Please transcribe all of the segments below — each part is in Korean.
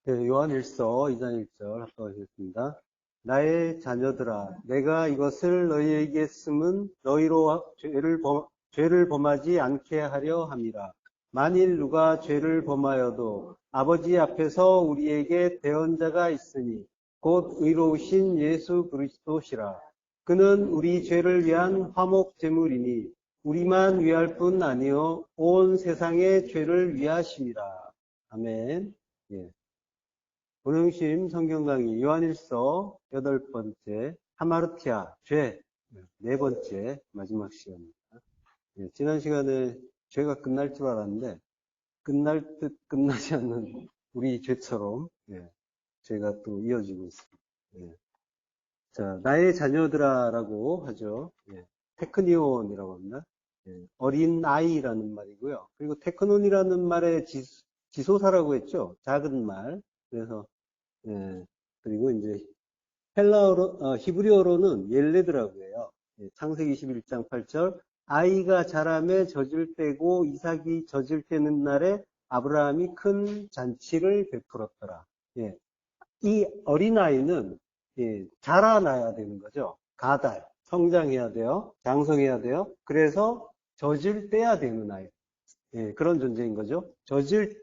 네, 요한일서 2장 1절 합독하겠습니다. 나의 자녀들아, 내가 이것을 너희에게 쓰면 너희로 죄를 범하지 않게 하려 함이라. 만일 누가 죄를 범하여도 아버지 앞에서 우리에게 대언자가 있으니 곧 의로우신 예수 그리스도시라. 그는 우리 죄를 위한 화목 제물이니 우리만 위할 뿐 아니요 온 세상의 죄를 위하심이라. 아멘. 예. 오능심 성경 강의 요한일서 8번째 하마르티아 죄 네 번째 마지막 시간입니다. 예, 지난 시간에 죄가 끝날 줄 알았는데 끝날 듯 끝나지 않는 우리 죄처럼 죄가 또 이어지고 있습니다. 예. 자, 나의 자녀들아라고 하죠. 테크니온이라고 합니다. 어린 아이라는 말이고요. 그리고 테크논이라는 말의 지소사라고 했죠. 작은 말. 그래서 그리고 이제 히브리어로는 옐레드라고 해요. 창세기 21장 8절 아이가 자라매 젖을 때고 이삭이 젖을 때는 날에 아브라함이 큰 잔치를 베풀었더라. 이 어린아이는 자라나야 되는 거죠. 가달, 성장해야 돼요. 장성해야 돼요. 그래서 젖을 떼야 되는 아이. 그런 존재인 거죠. 젖을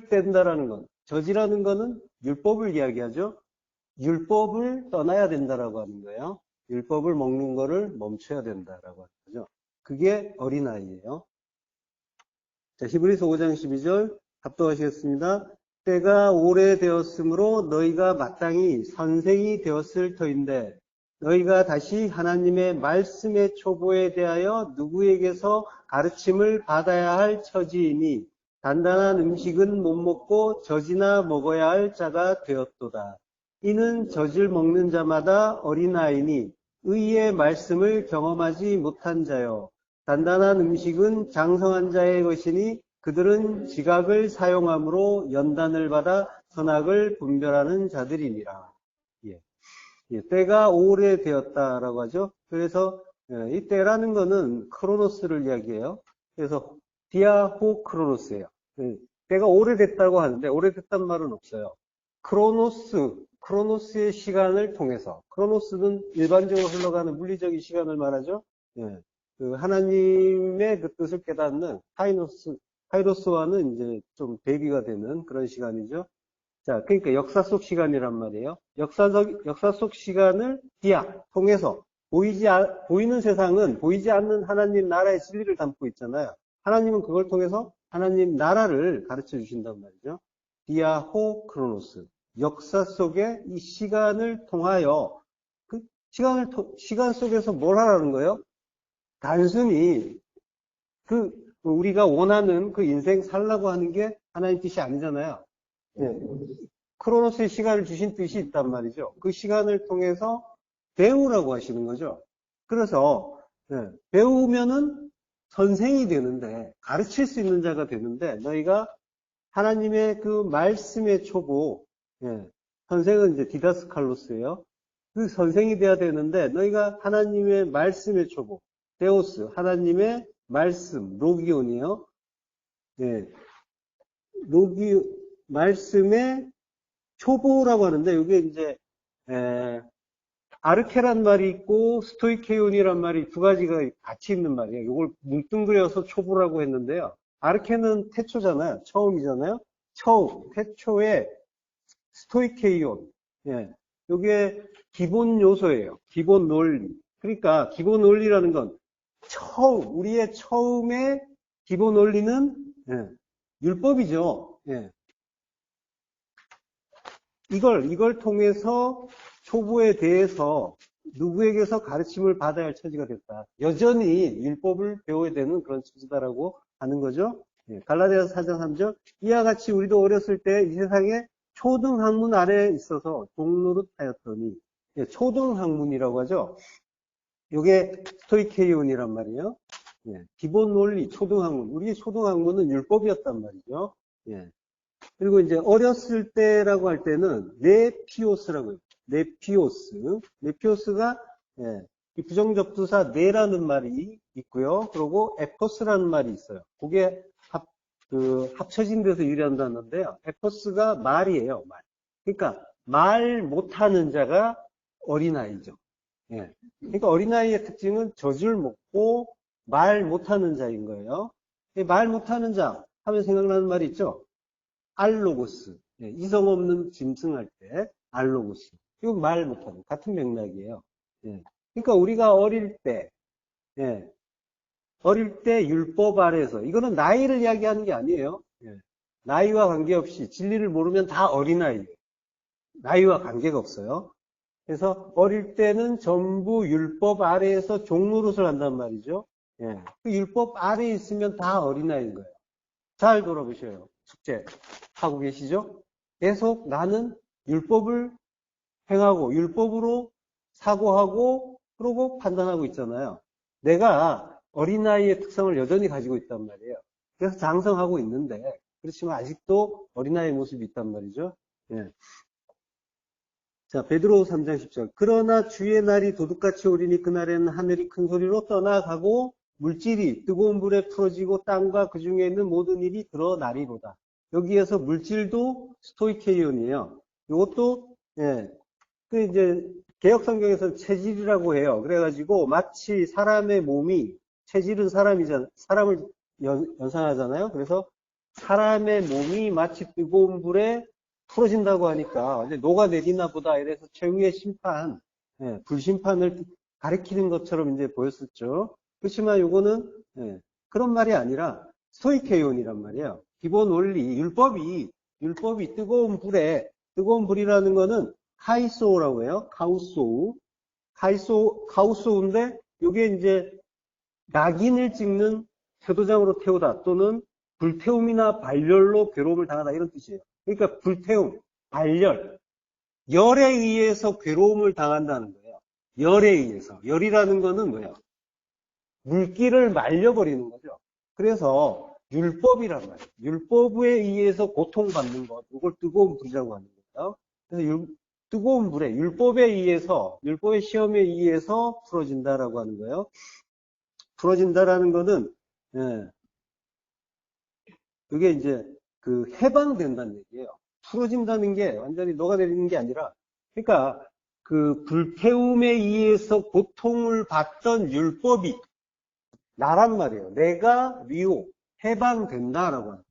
뗀다라는 건, 젖이라는 거는 율법을 이야기하죠. 율법을 떠나야 된다라고 하는 거예요. 율법을 먹는 거를 멈춰야 된다라고 하는 거죠. 그게 어린아이예요. 자, 히브리서 5장 12절 합독하시겠습니다. 때가 오래되었으므로 너희가 마땅히 선생이 되었을 터인데 너희가 다시 하나님의 말씀의 초보에 대하여 누구에게서 가르침을 받아야 할 처지이니 단단한 음식은 못 먹고 젖이나 먹어야 할 자가 되었도다. 이는 젖을 먹는 자마다 어린아이니 의의 말씀을 경험하지 못한 자요. 단단한 음식은 장성한 자의 것이니 그들은 지각을 사용함으로 연단을 받아 선악을 분별하는 자들이니라. 때가 오래되었다라고 하죠. 그래서 이 때라는 거는 크로노스를 이야기해요. 그래서 디아호 크로노스예요. 때가 오래됐다고 하는데 오래됐단 말은 없어요. 크로노스의 시간을 통해서 크로노스는 일반적으로 흘러가는 물리적인 시간을 말하죠. 그 하나님의 그 뜻을 깨닫는 카이로스와는 이제 좀 대비가 되는 그런 시간이죠. 자, 그러니까 역사 속 시간이란 말이에요. 역사 속 시간을 통해서 보이는 세상은 보이지 않는 하나님 나라의 진리를 담고 있잖아요. 하나님은 그걸 통해서 하나님 나라를 가르쳐 주신단 말이죠. 디아호 크로노스. 역사 속에 이 시간을 통하여 그 시간 속에서 뭘 하라는 거예요? 단순히 우리가 원하는 그 인생 살라고 하는 게 하나님 뜻이 아니잖아요. 크로노스의 시간을 주신 뜻이 있단 말이죠. 그 시간을 통해서 배우라고 하시는 거죠. 그래서 배우면은 선생이 되는데 가르칠 수 있는 자가 되는데 너희가 하나님의 그 말씀의 초보 선생은 이제 디다스칼로스예요. 그 선생이 돼야 되는데 너희가 하나님의 말씀의 초보 데오스 하나님의 말씀 로기온이요. 말씀의 초보라고 하는데 이게 이제 아르케란 말이 있고 스토이케온이란 말이 두 가지가 같이 있는 말이에요. 이걸 뭉뚱그려서 초보라고 했는데요. 아르케는 태초잖아요. 처음이잖아요. 태초의 스토이케이온. 이게 기본 요소예요. 기본 논리. 그러니까 기본 논리라는 건 우리의 처음의 기본 논리는 율법이죠. 이걸 통해서 초보에 대해서 누구에게서 가르침을 받아야 할 처지가 됐다. 여전히 율법을 배워야 되는 그런 처지다라고 하는 거죠. 갈라디아서 4장 3절 이와 같이 우리도 어렸을 때 이 세상에 초등학문 아래에 있어서 종노릇하였더니 초등학문이라고 하죠. 이게 스토이케이온이란 말이에요. 기본 논리 초등학문. 우리 초등학문은 율법이었단 말이죠. 그리고 이제 어렸을 때라고 할 때는 네피오스라고 해요. 네피오스가 부정접두사 네라는 말이 있고요. 그리고 에포스라는 말이 있어요. 그게 그 합쳐진 데서 유래한다는데요. 에포스가 말이에요, 말. 그러니까 말 못하는 자가 어린아이죠. 예. 그러니까 어린아이의 특징은 젖을 먹고 말 못하는 자인 거예요. 말 못하는 자 하면 생각나는 말이 있죠. 알로고스. 예, 이성 없는 짐승할 때 알로고스. 이거 말 못하는 같은 맥락이에요. 예. 그러니까 우리가 예, 어릴 때 율법 아래에서 이거는 나이를 이야기하는 게 아니에요. 예. 나이와 관계없이 진리를 모르면 다 어린아이예요. 나이와 관계가 없어요. 그래서 어릴 때는 전부 율법 아래에서 종노릇을 한단 말이죠. 예. 그 율법 아래에 있으면 다 어린아이인 거예요. 잘 돌아보셔요. 숙제 하고 계시죠? 계속 나는 율법을 행하고 율법으로 사고하고 그러고 판단하고 있잖아요. 내가 어린아이의 특성을 여전히 가지고 있단 말이에요. 그래서 장성하고 있는데 그렇지만 아직도 어린아이의 모습이 있단 말이죠. 예. 자, 베드로 3장 10절. 그러나 주의 날이 도둑같이 오리니 그날에는 하늘이 큰 소리로 떠나가고 물질이 뜨거운 불에 풀어지고 땅과 그 중에 있는 모든 일이 드러나리로다. 여기에서 물질도 스토이케이온이에요. 이것도 예, 그 이제 개역 성경에서 체질이라고 해요. 그래가지고 마치 사람의 몸이 체질은 사람을 연상하잖아요. 그래서 사람의 몸이 마치 뜨거운 불에 풀어진다고 하니까 완전 녹아내리나 보다 이래서 최후의 심판, 예, 불심판을 가리키는 것처럼 이제 보였었죠. 그렇지만 요거는 예, 그런 말이 아니라 스토이케이온이란 말이에요. 기본 원리, 율법이 뜨거운 불이라는 거는 카이소우라고 해요. 카우소우인데 요게 이제 낙인을 찍는 세도장으로 태우다 또는 불태움이나 발열로 괴로움을 당하다 이런 뜻이에요. 그러니까 불태움, 발열, 열에 의해서 괴로움을 당한다는 거예요. 열에 의해서. 열이라는 거는 뭐예요? 물기를 말려버리는 거죠. 그래서 율법이란 말이에요. 율법에 의해서 고통받는 것, 이걸 뜨거운 불이라고 하는 거예요. 그래서 뜨거운 불에 율법에 의해서, 율법의 시험에 의해서 풀어진다라고 하는 거예요. 풀어진다라는 거는 예, 그게 이제 그 해방된다는 얘기예요. 풀어진다는 게 완전히 녹아내리는 게 아니라, 그러니까 그 불태움에 의해서 고통을 받던 율법이 나란 말이에요. 내가 해방된다라고 하는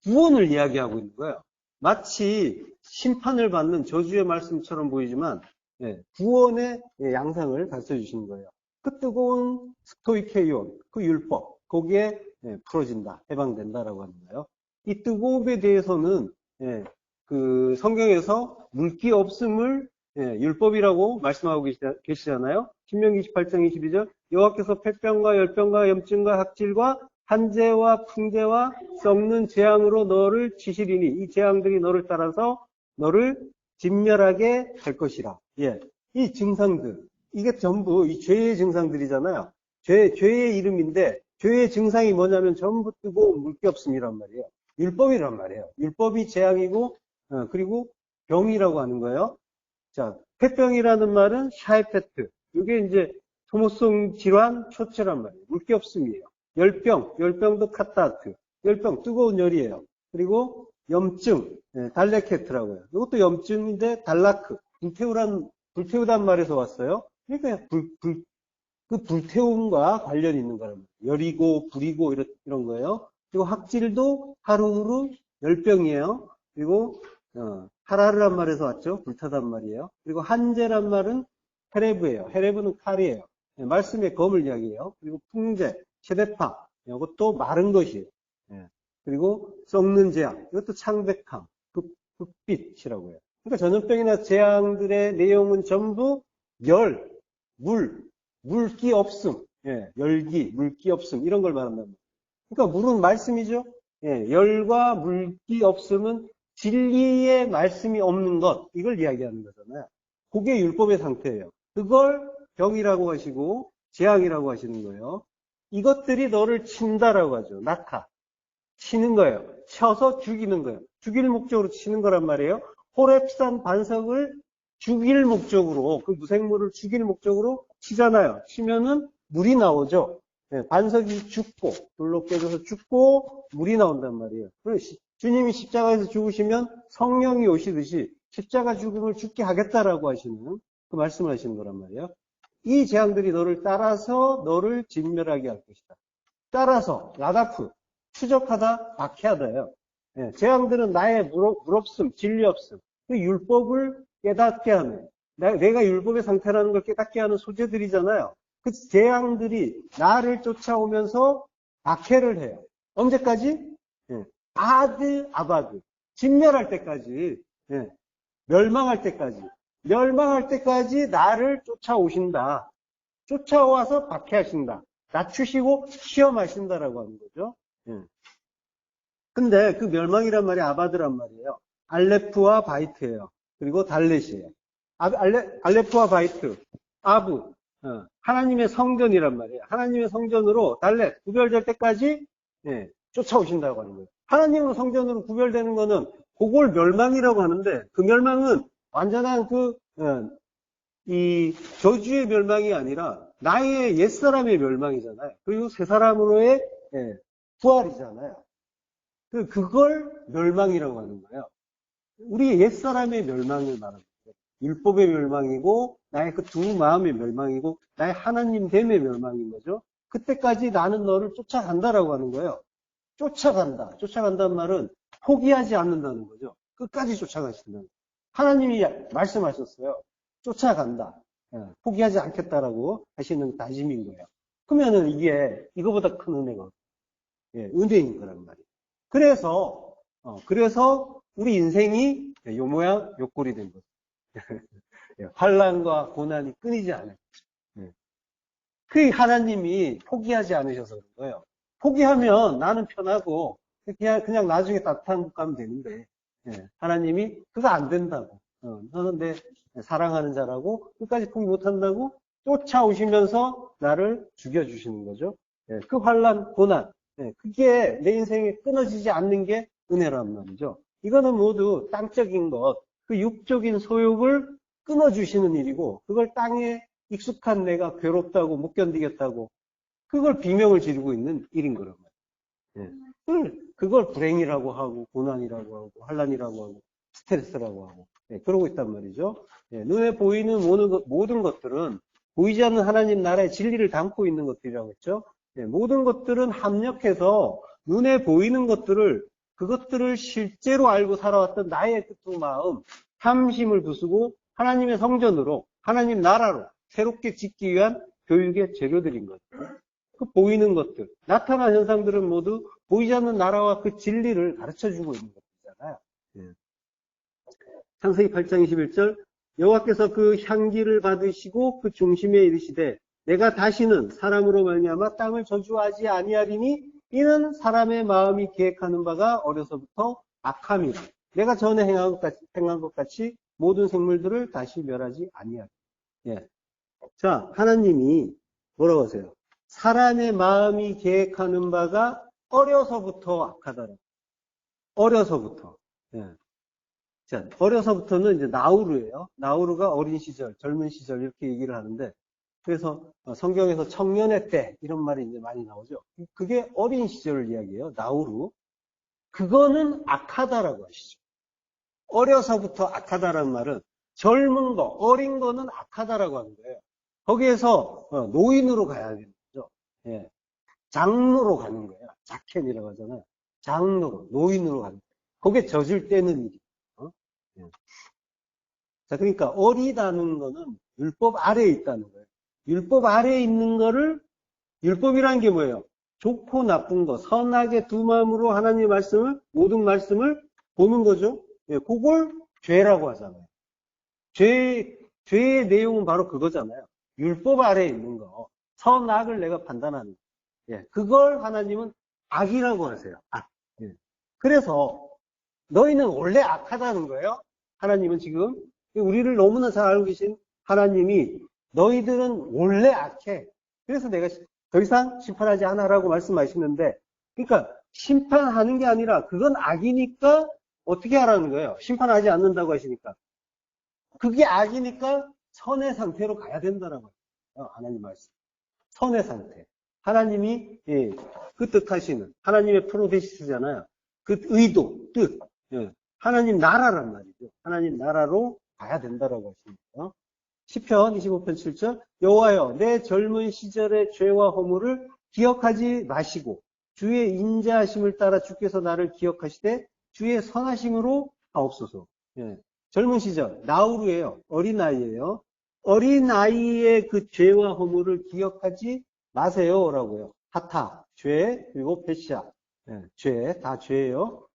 구원을 이야기하고 있는 거예요. 마치 심판을 받는 저주의 말씀처럼 보이지만 예, 구원의 양상을 가르쳐 주시는 거예요. 그 뜨거운 스토이케이온, 그 율법, 거기에 풀어진다, 해방된다라고 하는 거예요. 이 뜨거움에 대해서는 그 성경에서 물기 없음을 율법이라고 말씀하고 계시잖아요. 신명기 28장 22절 여호와께서 폐병과 열병과 염증과 학질과 한재와 풍재와 썩는 재앙으로 너를 치시리니 이 재앙들이 너를 따라서 너를 진멸하게 할 것이라. 예, 이 증상들 이게 전부 이 죄의 증상들이잖아요. 죄의 이름인데 죄의 증상이 뭐냐면 전부 뜨거운 물기 없음이란 말이에요. 율법이란 말이에요. 율법이 재앙이고 그리고 병이라고 하는 거예요. 자, 폐병이라는 말은 샤이페트. 이게 이제 소모성 질환 초체란 말이에요. 물기 없음이에요. 열병도 카타르트. 열병, 뜨거운 열이에요. 그리고 염증, 달레케트라고 해요. 이것도 염증인데 달라크, 불태우단 말에서 왔어요. 그러니까 그 불태움과 관련이 있는 거란 말이에요. 열이고 불이고 이런 거예요. 그리고 학질도 하루후루 열병이에요. 그리고 하라르란 말에서 왔죠. 불타단 말이에요. 그리고 한재란 말은 헤레브예요. 헤레브는 칼이에요. 말씀의 검을 이야기해요. 그리고 풍재, 체대파, 이것도 마른 것이에요. 그리고 썩는 재앙, 이것도 창백함, 흑빛이라고 해요. 그러니까 전염병이나 재앙들의 내용은 전부 열, 물기 없음, 열기, 물기 없음 이런 걸 말한단 말이에요. 그러니까 물은 말씀이죠. 열과 물기 없음은 진리의 말씀이 없는 것, 이걸 이야기하는 거잖아요. 그게 율법의 상태예요. 그걸 병이라고 하시고 재앙이라고 하시는 거예요. 이것들이 너를 친다라고 하죠. 치는 거예요. 쳐서 죽이는 거예요. 죽일 목적으로 치는 거란 말이에요. 호렙산 반석을 죽일 목적으로, 그 무생물을 죽일 목적으로 치잖아요. 치면은 물이 나오죠. 반석이 죽고, 돌로 깨져서 죽고, 물이 나온단 말이에요. 주님이 십자가에서 죽으시면 성령이 오시듯이 십자가 죽음을 죽게 하겠다라고 하시는, 그 말씀을 하시는 거란 말이에요. 이 재앙들이 너를 따라서 너를 진멸하게 할 것이다. 따라서, 라다프, 추적하다, 박해하다예요. 재앙들은 나의 물없음, 진리 없음, 그 율법을 깨닫게 하는, 내가 율법의 상태라는 걸 깨닫게 하는 소재들이잖아요. 그 재앙들이 나를 쫓아오면서 박해를 해요. 언제까지? 아바드, 진멸할 때까지, 멸망할 때까지, 나를 쫓아오신다. 쫓아와서 박해하신다. 낮추시고 시험하신다라고 하는 거죠. 근데 그 멸망이란 말이 아바드란 말이에요. 알레프와 바이트예요. 그리고 달렛이에요. 알레프와 바이트, 아부, 하나님의 성전이란 말이에요. 하나님의 성전으로 달렛, 구별될 때까지 쫓아오신다고 하는 거예요. 하나님으로 성전으로 구별되는 거는 그걸 멸망이라고 하는데, 그 멸망은 완전한 이 저주의 멸망이 아니라 나의 옛사람의 멸망이잖아요. 그리고 새 사람으로의 부활이잖아요. 그걸 멸망이라고 하는 거예요. 우리 옛사람의 멸망을 말하는 거예요. 율법의 멸망이고 나의 그 두 마음의 멸망이고 나의 하나님 됨의 멸망인 거죠. 그때까지 나는 너를 쫓아간다라고 하는 거예요. 쫓아간다. 쫓아간다는 말은 포기하지 않는다는 거죠. 끝까지 쫓아가신다는 거예요. 하나님이 말씀하셨어요. 쫓아간다. 포기하지 않겠다라고 하시는 다짐인 거예요. 그러면은 이게 이거보다 큰 은혜가 은혜인 거란 말이에요. 그래서 우리 인생이 요 모양 요 꼴이 된 거예요. 환난과 고난이 끊이지 않아요. 그 하나님이 포기하지 않으셔서 그런 거예요. 포기하면 나는 편하고 그냥 나중에 따뜻한 국 가면 되는데 하나님이 그거 안 된다고. 너는 내 사랑하는 자라고 끝까지 포기 못한다고 쫓아오시면서 나를 죽여주시는 거죠. 그 환난, 고난, 그게 내 인생에 끊어지지 않는 게 은혜란 말이죠. 이거는 모두 땅적인 것, 그 육적인 소욕을 끊어주시는 일이고 그걸 땅에 익숙한 내가 괴롭다고 못 견디겠다고 그걸 비명을 지르고 있는 일인 거란 말이에요. 그걸 불행이라고 하고 고난이라고 하고 환난이라고 하고 스트레스라고 하고 그러고 있단 말이죠. 눈에 보이는 모든 것들은 보이지 않는 하나님 나라의 진리를 담고 있는 것들이라고 했죠. 모든 것들은 합력해서 눈에 보이는 그것들을 실제로 알고 살아왔던 나의 그 마음, 탐심을 부수고 하나님의 성전으로, 하나님 나라로 새롭게 짓기 위한 교육의 재료들인 거죠. 그 보이는 것들, 나타난 현상들은 모두 보이지 않는 나라와 그 진리를 가르쳐주고 있는 것이잖아요. 창세기 8장 21절 여호와께서 그 향기를 받으시고 그 중심에 이르시되 내가 다시는 사람으로 말미암아 땅을 저주하지 아니하리니 이는 사람의 마음이 계획하는 바가 어려서부터 악함이라. 내가 전에 행한 것 같이 모든 생물들을 다시 멸하지 아니하리. 자, 하나님이 뭐라고 하세요? 사람의 마음이 계획하는 바가 어려서부터 악하다라. 어려서부터. 자, 어려서부터는 이제 나우르예요. 나우르가 어린 시절, 젊은 시절 이렇게 얘기를 하는데 그래서 성경에서 청년의 때 이런 말이 이제 많이 나오죠. 그게 어린 시절 이야기예요. 나우르. 그거는 악하다라고 하시죠. 어려서부터 악하다라는 말은 젊은 거, 어린 거는 악하다라고 하는 거예요. 거기에서 노인으로 가야 되는 거죠. 장로로 가는 거예요. 자켄이라고 하잖아요. 장로로, 노인으로 가는 거예요. 거기에 젖을 떼는 일이에요. 자, 그러니까 어리다는 거는 율법 아래에 있다는 거예요. 율법 아래에 있는 거를, 율법이라는 게 뭐예요? 좋고 나쁜 거, 선하게 두 마음으로 하나님의 말씀을, 모든 말씀을 보는 거죠. 그걸 죄라고 하잖아요. 죄의 내용은 바로 그거잖아요. 율법 아래에 있는 거, 선악을 내가 판단하는 거. 그걸 하나님은 악이라고 하세요. 악. 그래서 너희는 원래 악하다는 거예요. 하나님은 지금 우리를 너무나 잘 알고 계신 하나님이 너희들은 원래 악해. 그래서 내가 더 이상 심판하지 않아라고 말씀하시는데 그러니까 심판하는 게 아니라 그건 악이니까 어떻게 하라는 거예요. 심판하지 않는다고 하시니까. 그게 악이니까 선의 상태로 가야 된다라고 해요. 하나님 말씀. 선의 상태. 하나님이, 예, 그 뜻하시는, 하나님의 프로데시스잖아요. 그 의도, 뜻, 예, 하나님 나라란 말이죠. 하나님 나라로 가야 된다라고 하십니다. 시편 25편 7절, 여호와여, 내 젊은 시절의 죄와 허물을 기억하지 마시고, 주의 인자하심을 따라 주께서 나를 기억하시되, 주의 선하심으로 하옵소서. 예, 젊은 시절, 나우루예요. 어린아이예요. 어린아이의 그 죄와 허물을 기억하지 마세요라고요. 하타, 죄, 그리고 페샤, 예, 죄, 다 죄예요.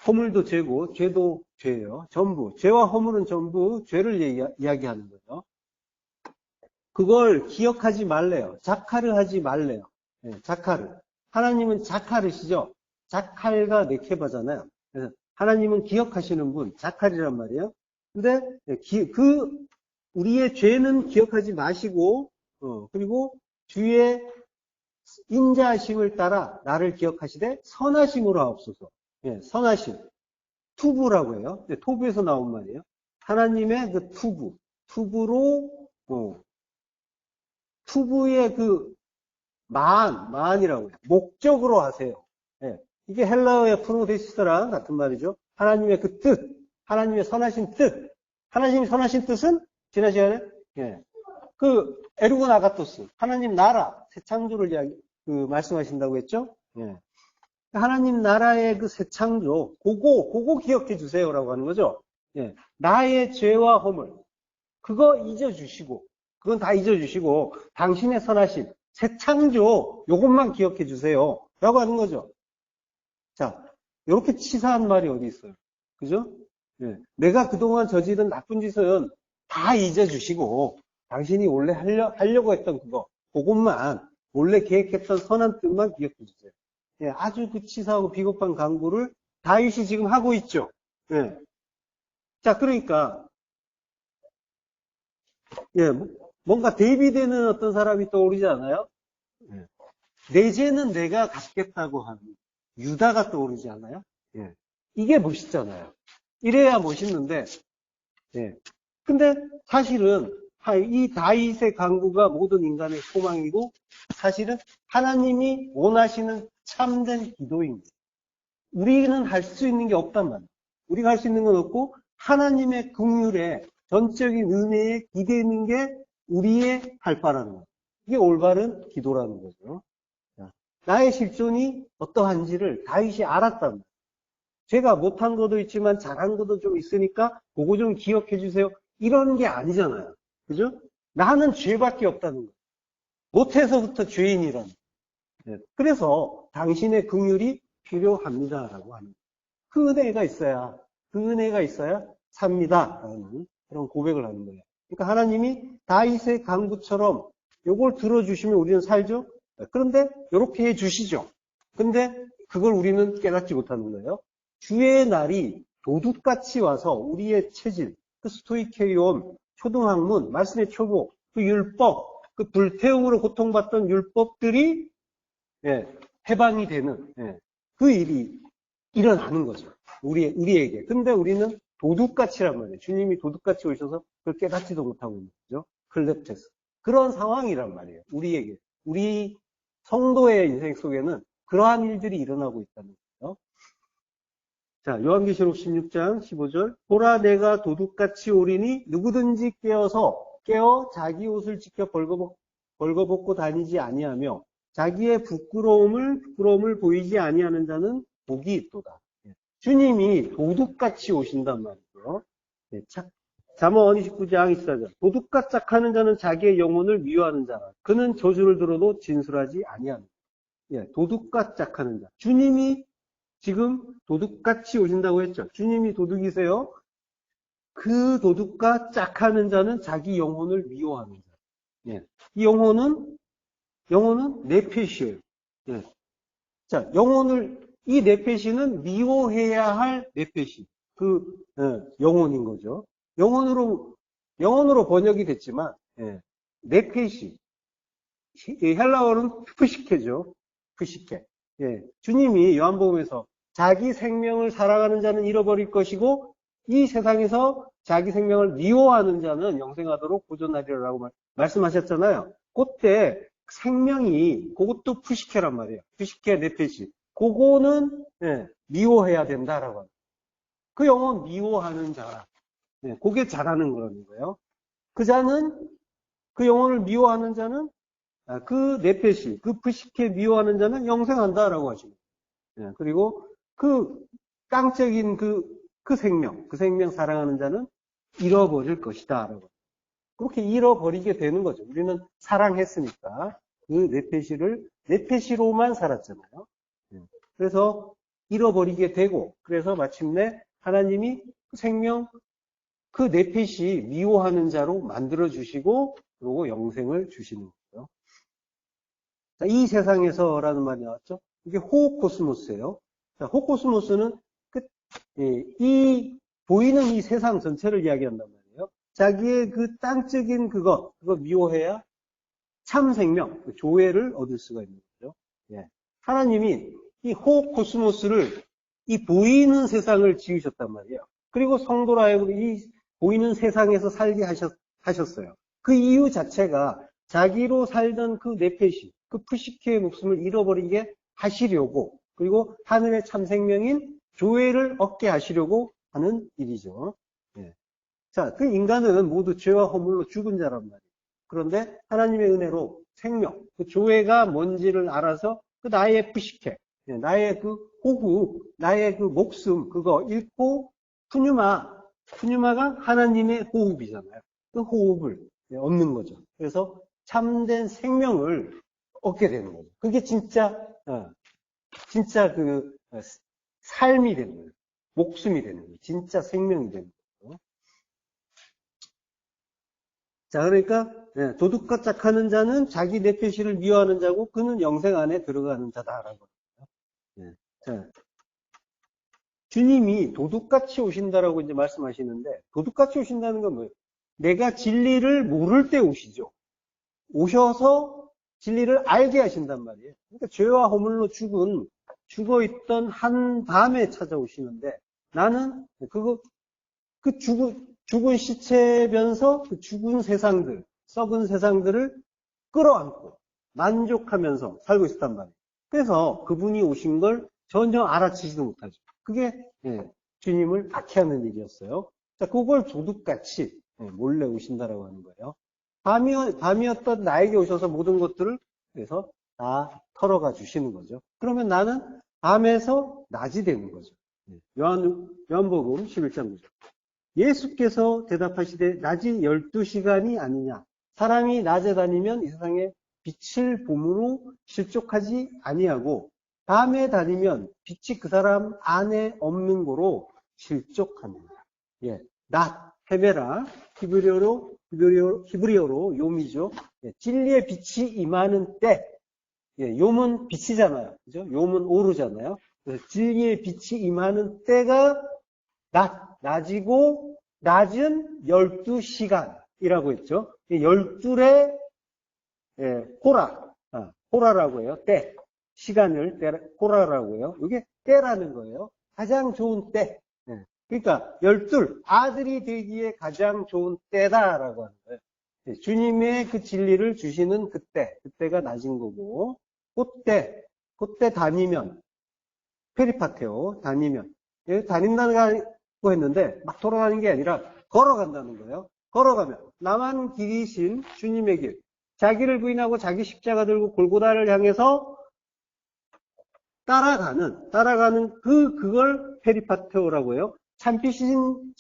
허물도 죄고, 죄도 죄예요. 전부, 죄와 허물은 전부 죄를 이야기하는 거죠. 그걸 기억하지 말래요. 자카를 하지 말래요. 예, 자카를. 하나님은 자카르시죠. 자칼과 네케바잖아요. 그래서 하나님은 기억하시는 분, 자칼이란 말이에요. 근데 우리의 죄는 기억하지 마시고, 그리고 주의 인자하심을 따라 나를 기억하시되 선하심으로 하옵소서. 예, 선하심. 투부라고 해요. 토부에서 나온 말이에요. 하나님의 그 투부로, 투부의 그 마안이라고 해요. 목적으로 하세요. 예, 이게 헬라어의 프로데시스랑 같은 말이죠. 하나님의 그 뜻, 하나님의 선하신 뜻. 하나님이 선하신 뜻은 지난 시간에 그 에르곤 아가토스, 하나님 나라, 새 창조를 말씀하신다고 했죠. 예. 하나님 나라의 그 새 창조, 그거 기억해 주세요라고 하는 거죠. 예. 나의 죄와 허물, 그거 잊어주시고, 그건 다 잊어주시고, 당신의 선하심, 새 창조, 요것만 기억해 주세요. 라고 하는 거죠. 자, 이렇게 치사한 말이 어디 있어요? 그죠? 예. 내가 그동안 저지른 나쁜 짓은 다 잊어주시고, 당신이 원래 하려고 했던 그것만, 원래 계획했던 선한 뜻만 기억해 주세요. 예, 아주 그 치사하고 비겁한 강구를 다윗이 지금 하고 있죠. 예. 자, 그러니까, 예, 뭔가 대비되는 어떤 사람이 떠오르지 않아요? 예. 내 죄는 내가 갚겠다고 하는 유다가 떠오르지 않아요? 예. 이게 멋있잖아요. 이래야 멋있는데, 예. 근데 사실은 이 다윗의 강구가 모든 인간의 소망이고, 사실은 하나님이 원하시는 참된 기도입니다. 우리는 할 수 있는 게 없단 말이에요. 우리가 할 수 있는 건 없고, 하나님의 긍휼에, 전적인 은혜에 기대는 게 우리의 할 바라는 거예요. 이게 올바른 기도라는 거죠. 나의 실존이 어떠한지를 다윗이 알았단 말이에요. 제가 못한 것도 있지만 잘한 것도 좀 있으니까 그거 좀 기억해 주세요. 이런 게 아니잖아요. 그죠? 나는 죄밖에 없다는 거예요. 못해서부터 죄인이라는 거예요. 그래서 당신의 긍휼이 필요합니다라고 하는 거예요. 그 은혜가 있어야 삽니다. 라는 그런 고백을 하는 거예요. 그러니까 하나님이 다윗의 강구처럼 요걸 들어주시면 우리는 살죠. 그런데 이렇게 해주시죠. 근데 그걸 우리는 깨닫지 못하는 거예요. 주의 날이 도둑같이 와서 우리의 체질, 그 스토이케이온, 초등학문, 말씀의 초보, 그 율법, 그 불태움으로 고통받던 율법들이 해방이 되는 그 일이 일어나는 거죠. 우리에게. 근데 우리는 도둑같이란 말이에요. 주님이 도둑같이 오셔서 그걸 깨닫지도 못하고 있는 거죠. 클렙테스. 그런 상황이란 말이에요. 우리에게. 우리 성도의 인생 속에는 그러한 일들이 일어나고 있다는 거죠. 자, 요한계시록 16장 15절. 보라 내가 도둑같이 오리니 누구든지 깨어 자기 옷을 지켜 벌거벗고 다니지 아니하며 자기의 부끄러움을 보이지 아니하는 자는 복이 있도다. 주님이 도둑같이 오신단 말이죠. 잠언 29장 24절. 도둑같이 하는 자는 자기의 영혼을 미워하는 자라. 그는 저주를 들어도 진술하지 아니하는 자. 도둑같이 하는 자. 주님이 지금 도둑같이 오신다고 했죠. 주님이 도둑이세요. 그 도둑과 짝하는 자는 자기 영혼을 미워하는 자. 이 영혼은 네페시예요. 자, 이 네페시는 미워해야 할 네페시. 영혼인 거죠. 영혼으로 번역이 됐지만, 네페시. 헬라어는 푸시케죠. 푸시케. 주님이 요한복음에서 자기 생명을 사랑하는 자는 잃어버릴 것이고, 이 세상에서 자기 생명을 미워하는 자는 영생하도록 보존하리라고 말씀하셨잖아요. 그때 생명이, 그것도 푸시케란 말이에요. 푸시케 네페시. 그거는, 미워해야 된다라고 합니다. 그 영혼 미워하는 자. 그게 자라는 거라는 거예요. 그 자는, 그 영혼을 미워하는 자는, 그 네페시, 그 푸시케 미워하는 자는 영생한다라고 하십니다. 그리고 그 깡적인 그 생명 사랑하는 자는 잃어버릴 것이다. 라고. 그렇게 잃어버리게 되는 거죠. 우리는 사랑했으니까 그 네페시로만 살았잖아요. 그래서 잃어버리게 되고, 그래서 마침내 하나님이 그 생명, 그 네페시 미워하는 자로 만들어주시고, 그리고 영생을 주시는 거예요. 자, 이 세상에서라는 말이 나왔죠. 이게 호코스모스예요. 자, 호코스모스는 이 보이는 이 세상 전체를 이야기한단 말이에요. 자기의 그 땅적인 그거 미워해야 참 생명, 그 조회를 얻을 수가 있는 거죠. 하나님이 이 호코스모스를 이 보이는 세상을 지으셨단 말이에요. 그리고 성도라 하여금 이 보이는 세상에서 살게 하셨어요. 그 이유 자체가 자기로 살던 그 네페시, 그 푸시케의 목숨을 잃어버리게 하시려고, 그리고 하늘의 참 생명인 조회를 얻게 하시려고 하는 일이죠. 자, 그 인간은 모두 죄와 허물로 죽은 자란 말이에요. 그런데 하나님의 은혜로 생명, 그 조회가 뭔지를 알아서 그 나의 푸시케, 나의 그 호구, 나의 그 목숨, 그거 잃고 푸뉴마가 하나님의 호흡이잖아요. 그 호흡을 얻는 거죠. 그래서 참된 생명을 얻게 되는 거죠. 그게 진짜 그 삶이 되는 거예요. 목숨이 되는 거예요. 진짜 생명이 되는 거예요. 자, 그러니까 도둑과 짝하는 자는 자기 네페시를 미워하는 자고 그는 영생 안에 들어가는 자다라고 합니다. 자, 주님이 도둑같이 오신다라고 이제 말씀하시는데, 도둑같이 오신다는 건 뭐예요? 내가 진리를 모를 때 오시죠. 오셔서 진리를 알게 하신단 말이에요. 그러니까 죄와 허물로 죽어있던 한 밤에 찾아오시는데, 나는 그 죽은 시체면서 그 죽은 세상들, 썩은 세상들을 끌어안고 만족하면서 살고 있었단 말이에요. 그래서 그분이 오신 걸 전혀 알아채지도 못하죠. 그게 주님을 박해하는 일이었어요. 자, 그걸 도둑같이 몰래 오신다라고 하는 거예요. 밤이었던 나에게 오셔서 모든 것들을 그래서 다 털어가 주시는 거죠. 그러면 나는 밤에서 낮이 되는 거죠. 요한복음 11장 9절. 예수께서 대답하시되 낮이 12시간이 아니냐. 사람이 낮에 다니면 이 세상에 빛을 봄으로 실족하지 아니하고 밤에 다니면 빛이 그 사람 안에 없는 거로 실족합니다. 낮, 헤베라, 히브리어로 요미죠. 진리의 빛이 임하는 때, 요문 빛이잖아요. 그죠? 요문 오르잖아요. 그래서 진리의 빛이 임하는 때가 낮이고 낮은 12시간이라고 했죠. 12의 호라라고 해요. 때. 시간을 호라라고 해요. 이게 때라는 거예요. 가장 좋은 때. 그러니까 12 아들이 되기에 가장 좋은 때다라고 하는 거예요. 주님의 그 진리를 주시는 그때가 낮은 거고, 그때 다니면 페리파테오 다니면 다닌다는 거 했는데 막 돌아가는 게 아니라 걸어간다는 거예요. 걸어가면 나만 길이신 주님의 길, 자기를 부인하고 자기 십자가 들고 골고다를 향해서 따라가는 그걸 페리파테오라고 해요. 참빛이신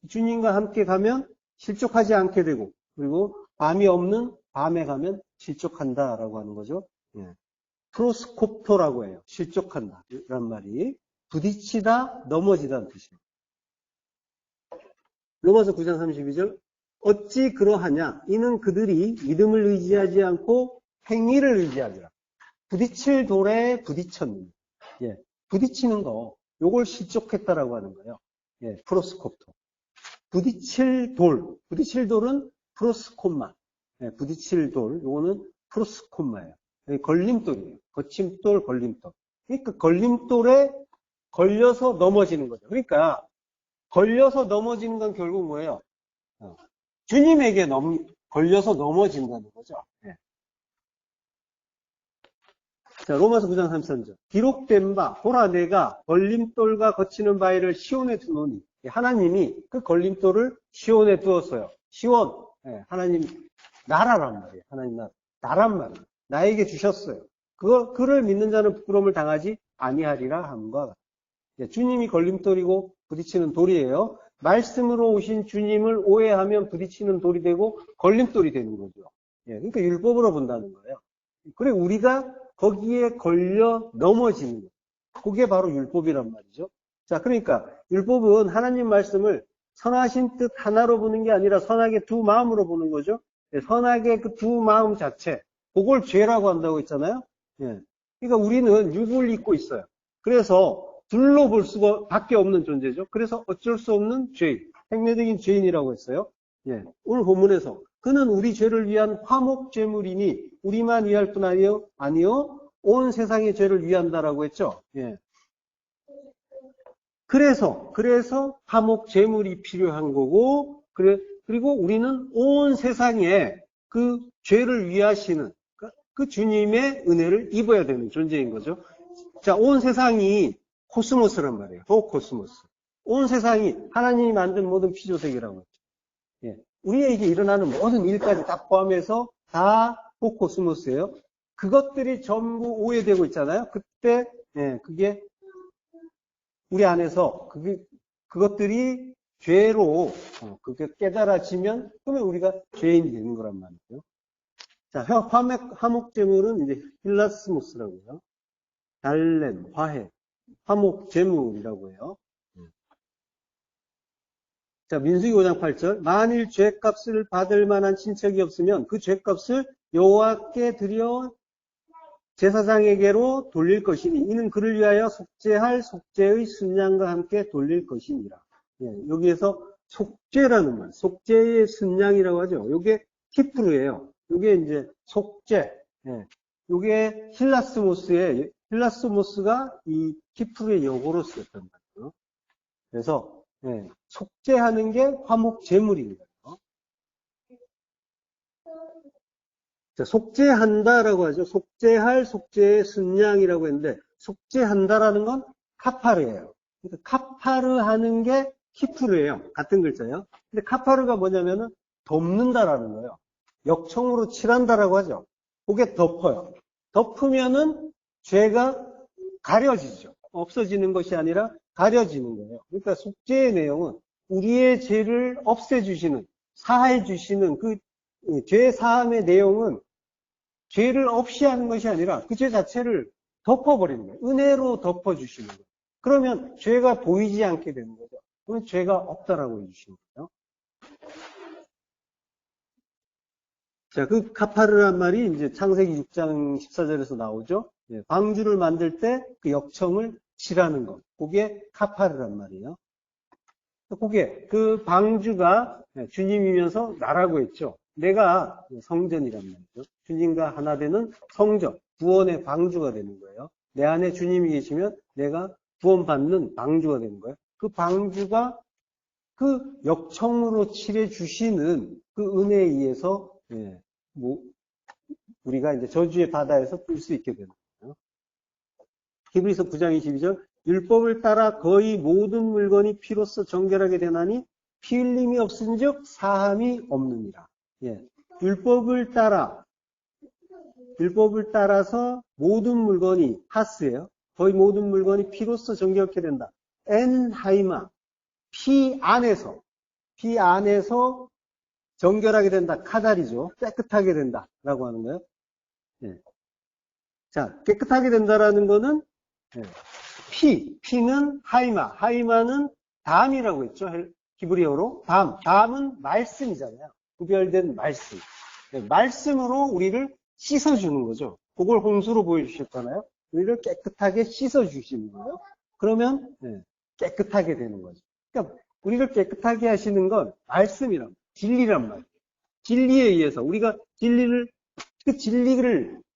주님과 함께 가면 실족하지 않게 되고, 그리고 밤에 가면 실족한다라고 하는 거죠. 프로스콥토라고 해요. 실족한다. 이란 말이. 부딪히다, 넘어지다는 뜻이에요. 로마서 9장 32절. 어찌 그러하냐? 이는 그들이 믿음을 의지하지 않고 행위를 의지하리라. 부딪힐 돌에 부딪혔는데. 부딪히는 거, 요걸 실족했다라고 하는 거예요. 프로스콥토. 부딪힐 돌은 프로스콤마. 부딪힐 돌, 요거는 프로스콤마예요. 걸림돌이에요. 거침돌, 걸림돌. 그러니까 걸림돌에 걸려서 넘어지는 거죠. 그러니까 걸려서 넘어지는 건 결국 뭐예요? 주님에게 걸려서 넘어진다는 거죠. 자, 로마서 9장 33절. 기록된 바, 보라 내가 걸림돌과 거치는 바위를 시온에 두노니. 하나님이 그 걸림돌을 시온에 두었어요. 시온, 하나님 나라란 말이에요. 하나님 나란 말이에요. 나에게 주셨어요. 그를 믿는 자는 부끄러움을 당하지 아니하리라 함과 같아요. 주님이 걸림돌이고 부딪히는 돌이에요. 말씀으로 오신 주님을 오해하면 부딪히는 돌이 되고 걸림돌이 되는 거죠. 그러니까 율법으로 본다는 거예요. 그래 우리가 거기에 걸려 넘어지는 거예요. 그게 바로 율법이란 말이죠. 자, 그러니까 율법은 하나님 말씀을 선하신 뜻 하나로 보는 게 아니라 선하게 두 마음으로 보는 거죠. 선하게 그 두 마음 자체, 그걸 죄라고 한다고 했잖아요. 그러니까 우리는 육을 입고 있어요. 그래서 둘로 볼 수가 밖에 없는 존재죠. 그래서 어쩔 수 없는 죄인, 행례적인 죄인이라고 했어요. 오늘 본문에서 그는 우리 죄를 위한 화목제물이니 우리만 위할 뿐 아니요 온 세상의 죄를 위한다라고 했죠. 그래서 화목제물이 필요한 거고 그리고 우리는 온 세상에 그 죄를 위하시는 그 주님의 은혜를 입어야 되는 존재인 거죠. 자, 온 세상이 코스모스란 말이에요. 코스모스. 온 세상이 하나님이 만든 모든 피조색이라고 했죠. 우리에게 일어나는 모든 일까지 다 포함해서 다 코스모스예요. 그것들이 전부 오해되고 있잖아요. 그때 그게 우리 안에서 그것들이 죄로 그게 깨달아지면 그러면 우리가 죄인이 되는 거란 말이죠. 자, 화목제물은 이제 힐라스모스라고 해요. 달렘, 화해, 화목제물이라고 해요. 자, 민수기 5장 8절. 만일 죄값을 받을 만한 친척이 없으면 그 죄값을 여호와께 드려 제사장에게로 돌릴 것이니 이는 그를 위하여 속죄할 속죄의 순양과 함께 돌릴 것이니라. 여기에서 속죄라는 말, 속죄의 순양이라고 하죠. 이게 히브리예요. 이게 이제 속죄. 이게 힐라스모스가 이 히브리의 용어로 쓰였단 말이에요. 그래서 속죄하는 게 화목제물입니다. 자, 속죄한다라고 하죠. 속죄할 속죄의 순양이라고 했는데 속죄한다라는 건 카파르예요. 그러니까 카파르 하는 게 히브리예요. 같은 글자예요. 근데 카파르가 뭐냐면은 덮는다라는 거예요. 역청으로 칠한다라고 하죠. 그게 덮어요. 덮으면은 죄가 가려지죠. 없어지는 것이 아니라 가려지는 거예요. 그러니까 속죄의 내용은 우리의 죄를 없애주시는, 사해주시는 그 죄 사함의 내용은 죄를 없이 하는 것이 아니라 그 죄 자체를 덮어버리는 거예요. 은혜로 덮어주시는 거예요. 그러면 죄가 보이지 않게 되는 거죠. 그러면 죄가 없다라고 해주시는 거예요. 자, 그 카파르란 말이 이제 창세기 6장 14절에서 나오죠. 방주를 만들 때 그 역청을 칠하는 것. 그게 카파르란 말이에요. 그게 그 방주가 주님이면서 나라고 했죠. 내가 성전이란 말이죠. 주님과 하나 되는 성전, 구원의 방주가 되는 거예요. 내 안에 주님이 계시면 내가 구원받는 방주가 되는 거예요. 그 방주가 그 역청으로 칠해 주시는 그 은혜에 의해서 우리가 이제 저주의 바다에서 뜰 수 있게 되는 거예요. 히브리서 9장 22절 율법을 따라 거의 모든 물건이 피로써 정결하게 되나니 피 흘림이 없은즉 사함이 없느니라. 율법을 따라서 모든 물건이 하스예요. 거의 모든 물건이 피로써 정결케 된다. 엔하이마 피 안에서 정결하게 된다. 카달이죠. 깨끗하게 된다라고 하는 거예요. 자, 깨끗하게 된다라는 거는 피는 하이마는 담이라고 했죠. 히브리어로 담은 말씀이잖아요. 구별된 말씀. 말씀으로 우리를 씻어주는 거죠. 그걸 홍수로 보여주셨잖아요. 우리를 깨끗하게 씻어주시는 거예요. 그러면 깨끗하게 되는 거죠. 그러니까 우리를 깨끗하게 하시는 건 말씀이란 진리란 말이에요. 진리에 의해서 우리가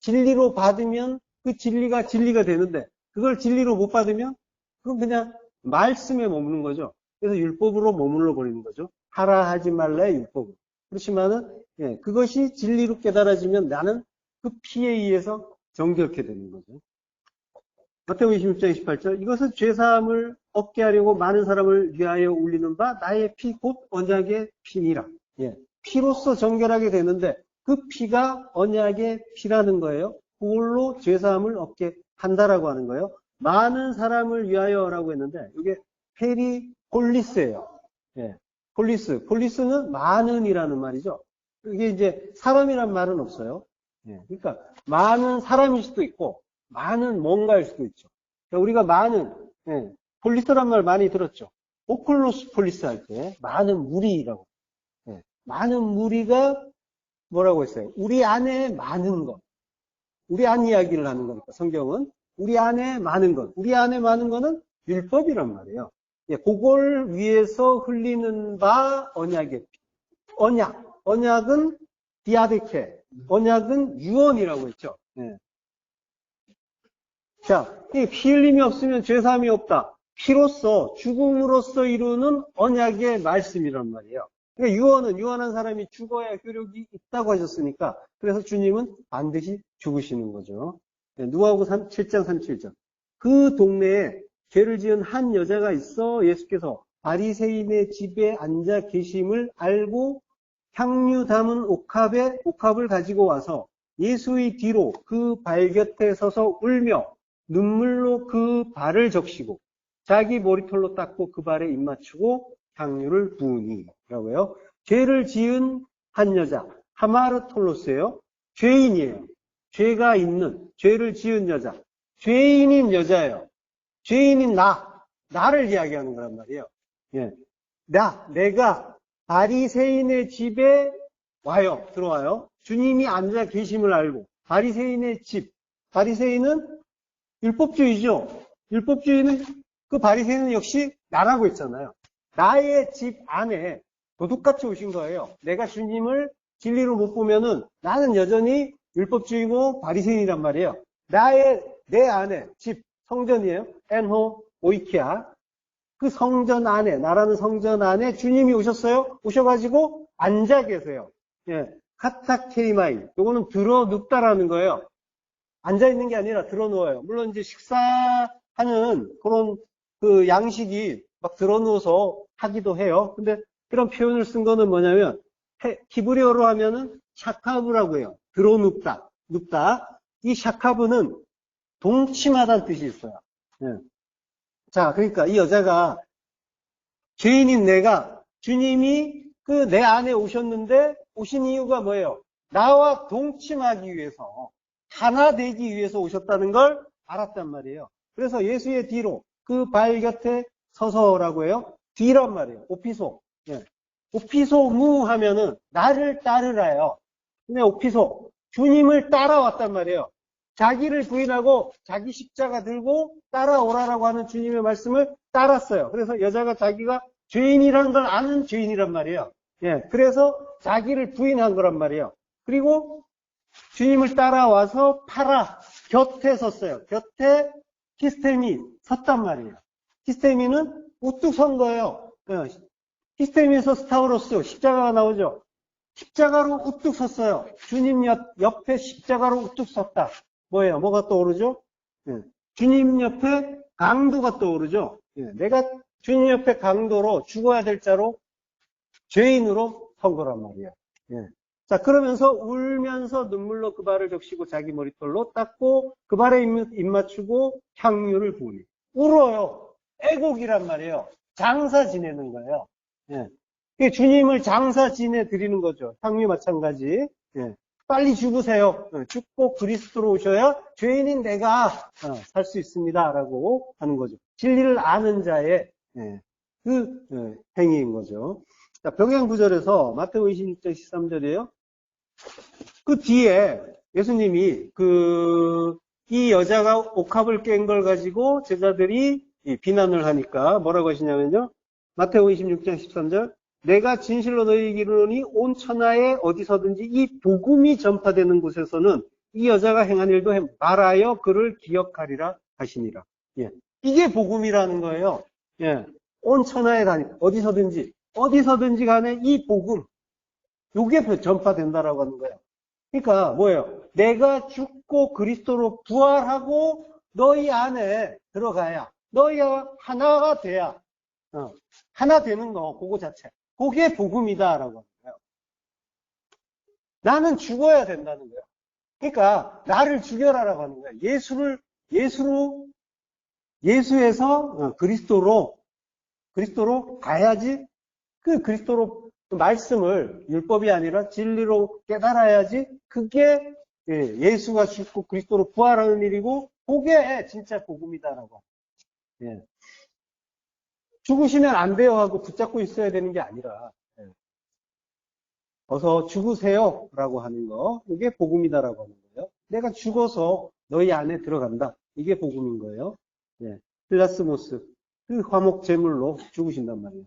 진리로 받으면 그 진리가 되는데 그걸 진리로 못 받으면 그건 그냥 말씀에 머무는 거죠. 그래서 율법으로 머물러 버리는 거죠. 하라 하지 말라의 율법으로. 그렇지만은 그것이 진리로 깨달아지면 나는 그 피에 의해서 정결케 되는 거죠. 마태복음 26장 28절 이것은 죄사함을 얻게 하려고 많은 사람을 위하여 울리는 바 나의 피 곧 언약의 피니라. 예. 피로써 정결하게 되는데 그 피가 언약의 피라는 거예요. 그걸로 죄사함을 얻게 한다라고 하는 거예요. 많은 사람을 위하여라고 했는데 이게 페리폴리스예요. 예. 폴리스는 많은이라는 말이죠. 이게 이제 사람이란 말은 없어요. 예. 그러니까 많은 사람일 수도 있고 많은 뭔가일 수도 있죠. 그러니까 우리가 많은 폴리스란 말 많이 들었죠. 오클로스 폴리스 할 때 많은 무리라고. 예. 많은 무리가 뭐라고 했어요? 우리 안에 많은 것. 우리 안 이야기를 하는 거니까 성경은 우리 안에 많은 것. 우리 안에 많은 것은 율법이란 말이에요. 예, 그걸 위해서 흘리는 바 언약의 피. 언약은 디아데케. 언약은 유언이라고 했죠. 예. 자, 이 피 흘림이 없으면 죄사함이 없다. 피로써 죽음으로써 이루는 언약의 말씀이란 말이에요. 그러니까 유언한 사람이 죽어야 효력이 있다고 하셨으니까 그래서 주님은 반드시 죽으시는 거죠. 누가복음 7장 37절. 그 동네에 죄를 지은 한 여자가 있어 예수께서 바리새인의 집에 앉아 계심을 알고 향유 담은 옥합을 가지고 와서 예수의 뒤로 그 발 곁에 서서 울며 눈물로 그 발을 적시고 자기 머리털로 닦고 그 발에 입 맞추고 향유를 부으니라고요. 죄를 지은 한 여자, 하마르톨로스예요. 죄인이에요. 죄가 있는, 죄를 지은 여자. 죄인인 여자예요. 죄인인 나를 이야기하는 거란 말이에요. 예. 내가 바리새인의 집에 들어와요. 주님이 앉아 계심을 알고, 바리새인의 집, 바리새인은 율법주의죠. 율법주의는 그 바리새인은 역시 나라고 했잖아요. 나의 집 안에 도둑같이 오신 거예요. 내가 주님을 진리로 못 보면은 나는 여전히 율법주의고 바리새인이란 말이에요. 내 안에 집 성전이에요. 엔호 오이키아 그 성전 안에 나라는 성전 안에 주님이 오셨어요. 오셔가지고 앉아 계세요. 예, 카타케이마이 요거는 들어 눕다라는 거예요. 앉아 있는 게 아니라 들어 누워요. 물론 이제 식사하는 그런 그 양식이 막 들어 누워서 하기도 해요. 근데 이런 표현을 쓴 거는 뭐냐면 히브리어로 하면은 샤카브라고 해요. 들어 눕다. 이 샤카브는 동침하다는 뜻이 있어요. 예. 자, 그러니까 이 여자가 죄인인 내가 주님이 그 내 안에 오셨는데 오신 이유가 뭐예요? 나와 동침하기 위해서 하나 되기 위해서 오셨다는 걸 알았단 말이에요. 그래서 예수의 뒤로 그 발 곁에 서서라고 해요. 뒤란 말이에요. 오피소. 예. 오피소무 하면은 나를 따르라요. 근데 오피소 주님을 따라왔단 말이에요. 자기를 부인하고 자기 십자가 들고 따라오라라고 하는 주님의 말씀을 따랐어요. 그래서 여자가 자기가 죄인이라는 걸 아는 죄인이란 말이에요. 예, 그래서 자기를 부인한 거란 말이에요. 그리고 주님을 따라와서 곁에 섰어요. 곁에 히스테미 섰단 말이에요. 히스테미는 우뚝 선 거예요. 예, 히스테미에서 스타우로스 십자가가 나오죠. 십자가로 우뚝 섰어요. 주님 옆에 십자가로 우뚝 섰다. 뭐예요? 뭐가 떠오르죠? 예. 주님 옆에 강도가 떠오르죠? 예. 내가 주님 옆에 강도로 죽어야 될 자로 죄인으로 선 거란 말이에요. 예. 자, 그러면서 울면서 눈물로 그 발을 적시고 자기 머리털로 닦고 그 발에 입 맞추고 향유를 부으니. 울어요. 애곡이란 말이에요. 장사 지내는 거예요. 예. 주님을 장사 지내 드리는 거죠. 향유 마찬가지. 예. 빨리 죽으세요. 죽고 그리스도로 오셔야 죄인인 내가 살 수 있습니다. 라고 하는 거죠. 진리를 아는 자의 행위인 거죠. 자, 병행구절에서 마태복음 26장 13절이에요. 그 뒤에 예수님이 이 여자가 옥합을 깬 걸 가지고 제자들이 비난을 하니까 뭐라고 하시냐면요. 마태복음 26장 13절. 내가 진실로 너희에게 이르노니 온 천하에 어디서든지 이 복음이 전파되는 곳에서는 이 여자가 행한 일도 말하여 그를 기억하리라 하시니라. 예. 이게 복음이라는 거예요. 예. 온 천하에 어디서든지 간에 이 복음, 요게 전파된다라고 하는 거예요. 그러니까 뭐예요? 내가 죽고 그리스도로 부활하고 너희 안에 들어가야, 너희가 하나가 돼야, 하나 되는 거, 그거 자체. 그게 복음이다라고 하는 거예요. 나는 죽어야 된다는 거예요. 그러니까 나를 죽여라라고 하는 거예요. 예수에서 그리스도로 가야지. 그 그리스도로 말씀을 율법이 아니라 진리로 깨달아야지. 그게 예수가 죽고 그리스도로 부활하는 일이고, 그게 진짜 복음이다라고. 예. 죽으시면 안 돼요 하고 붙잡고 있어야 되는 게 아니라, 어서 죽으세요 라고 하는 거, 이게 복음이다라고 하는 거예요. 내가 죽어서 너희 안에 들어간다. 이게 복음인 거예요. 예. 힐라스모스, 그 화목 제물로 죽으신단 말이에요.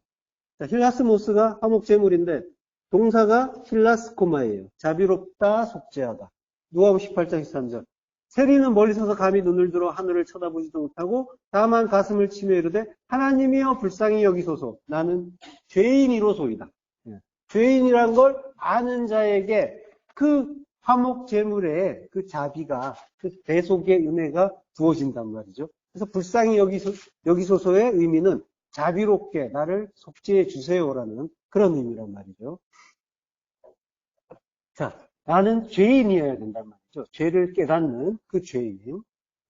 자, 힐라스모스가 화목 제물인데 동사가 힐라스코마예요. 자비롭다, 속죄하다. 누가복음 18장 13절. 세리는 멀리 서서 감히 눈을 들어 하늘을 쳐다보지도 못하고 다만 가슴을 치며 이르되 하나님이여 불쌍히 여기소서. 나는 죄인이로소이다. 예. 죄인이란 걸 아는 자에게 그 화목 제물의 그 자비가, 그 대속의 은혜가 주어진단 말이죠. 그래서 불쌍히 여기소서의 의미는 자비롭게 나를 속죄해 주세요라는 그런 의미란 말이죠. 자, 나는 죄인이어야 된단 말이죠. 죄를 깨닫는 그 죄인.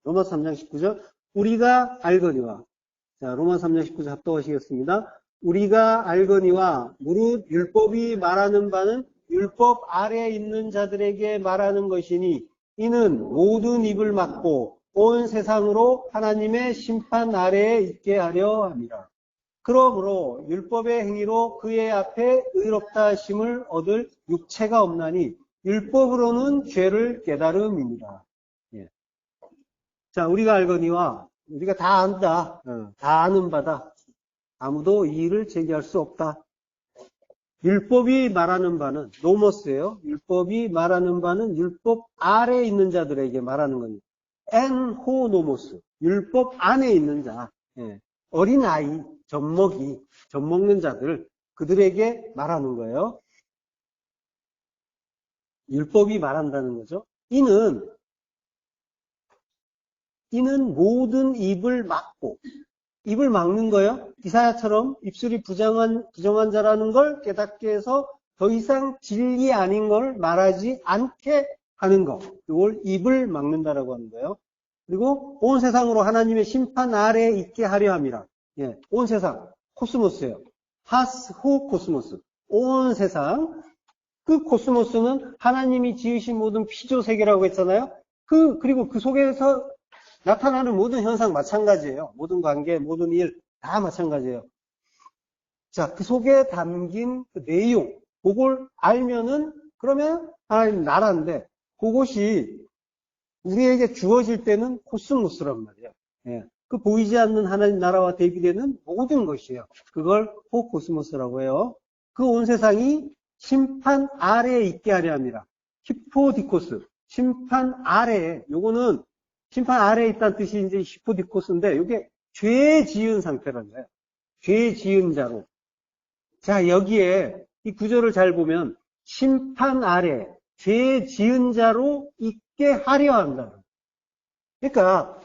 로마서 3장 19절. 우리가 알거니와. 자, 로마서 3장 19절 합독하시겠습니다. 우리가 알거니와 무릇 율법이 말하는 바는 율법 아래에 있는 자들에게 말하는 것이니 이는 모든 입을 막고 온 세상으로 하나님의 심판 아래에 있게 하려 함이라. 그러므로 율법의 행위로 그의 앞에 의롭다 하심을 얻을 육체가 없나니 율법으로는 죄를 깨달음이니라. 예. 자, 우리가 알거니와 우리가 다 안다. 다 아는 바다. 아무도 이 일을 제기할 수 없다. 율법이 말하는 바는 노모스예요. 율법이 말하는 바는 율법 아래에 있는 자들에게 말하는 겁니다. 엔호 노모스. 율법 안에 있는 자. 예. 어린아이, 젖 먹는 자들, 그들에게 말하는 거예요. 율법이 말한다는 거죠. 이는 모든 입을 막고, 입을 막는 거예요. 이사야처럼 입술이 부정한 자라는 걸 깨닫게 해서 더 이상 진리 아닌 걸 말하지 않게 하는 거. 이걸 입을 막는다라고 하는 거예요. 그리고 온 세상으로 하나님의 심판 아래에 있게 하려 함이라. 예, 온 세상. 코스모스예요. 호 코스모스. 온 세상. 그 코스모스는 하나님이 지으신 모든 피조 세계라고 했잖아요. 그리고 그 속에서 나타나는 모든 현상 마찬가지예요. 모든 관계, 모든 일 다 마찬가지예요. 자, 그 속에 담긴 그 내용, 그걸 알면은 그러면 하나님 나라인데 그것이 우리에게 주어질 때는 코스모스란 말이에요. 예. 그 보이지 않는 하나님 나라와 대비되는 모든 것이에요. 그걸 호코스모스라고 해요. 그 온 세상이 심판 아래에 있게 하려 합니다. 히포디코스. 심판 아래에, 요거는 심판 아래에 있다는 뜻이 이제 히포디코스인데, 이게 죄 지은 상태라는 거예요. 죄 지은 자로. 자, 여기에 이 구절을 잘 보면 심판 아래, 죄 지은 자로 있게 하려 한다. 그러니까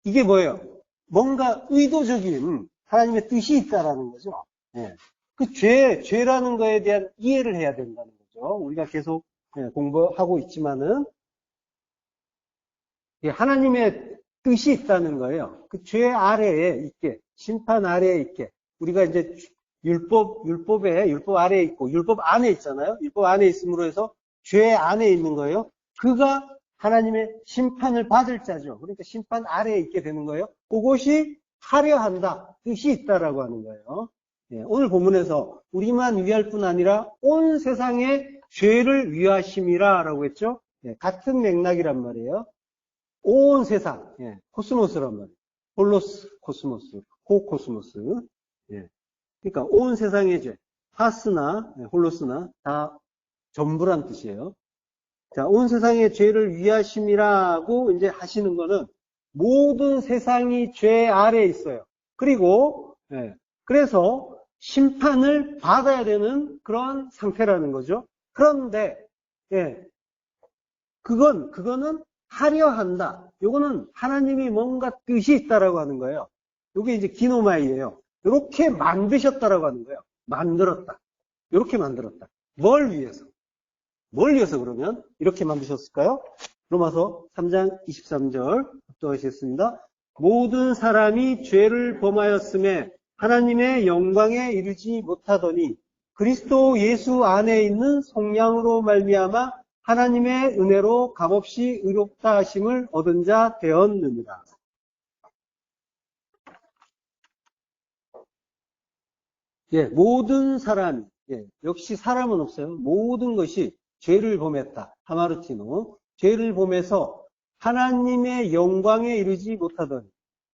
이게 뭐예요? 뭔가 의도적인 하나님의 뜻이 있다라는 거죠. 예. 그 죄라는 거에 대한 이해를 해야 된다는 거죠. 우리가 계속 공부하고 있지만은 하나님의 뜻이 있다는 거예요. 그 죄 아래에 있게, 심판 아래에 있게. 우리가 이제 율법 아래에 있고, 율법 안에 있잖아요. 율법 안에 있음으로 해서 죄 안에 있는 거예요. 그가 하나님의 심판을 받을 자죠. 그러니까 심판 아래에 있게 되는 거예요. 그것이 하려 한다. 뜻이 있다라고 하는 거예요. 예, 오늘 본문에서 우리만 위할 뿐 아니라 온 세상의 죄를 위하심이라 라고 했죠. 예, 같은 맥락이란 말이에요. 온 세상, 예, 코스모스란 말이에요. 홀로스 코스모스, 호코스모스. 예, 그러니까 온 세상의 죄, 하스나 홀로스나 다 전부란 뜻이에요. 자, 온 세상의 죄를 위하심이라고 이제 하시는 거는 모든 세상이 죄 아래에 있어요. 그리고 그래서 심판을 받아야 되는 그런 상태라는 거죠. 그런데 그거는 하려 한다. 요거는 하나님이 뭔가 뜻이 있다라고 하는 거예요. 요게 이제 기노마이예요. 이렇게 만드셨다라고 하는 거예요. 만들었다. 이렇게 만들었다. 뭘 위해서? 뭘 위해서 그러면 이렇게 만드셨을까요? 로마서 3장 23절 또 하시겠습니다. 모든 사람이 죄를 범하였음에 하나님의 영광에 이르지 못하더니 그리스도 예수 안에 있는 속량으로 말미암아 하나님의 은혜로 값없이 의롭다 하심을 얻은 자 되었느니라. 예, 모든 사람, 예, 역시 사람은 없어요. 모든 것이 죄를 범했다. 하마르티노. 죄를 범해서 하나님의 영광에 이르지 못하더니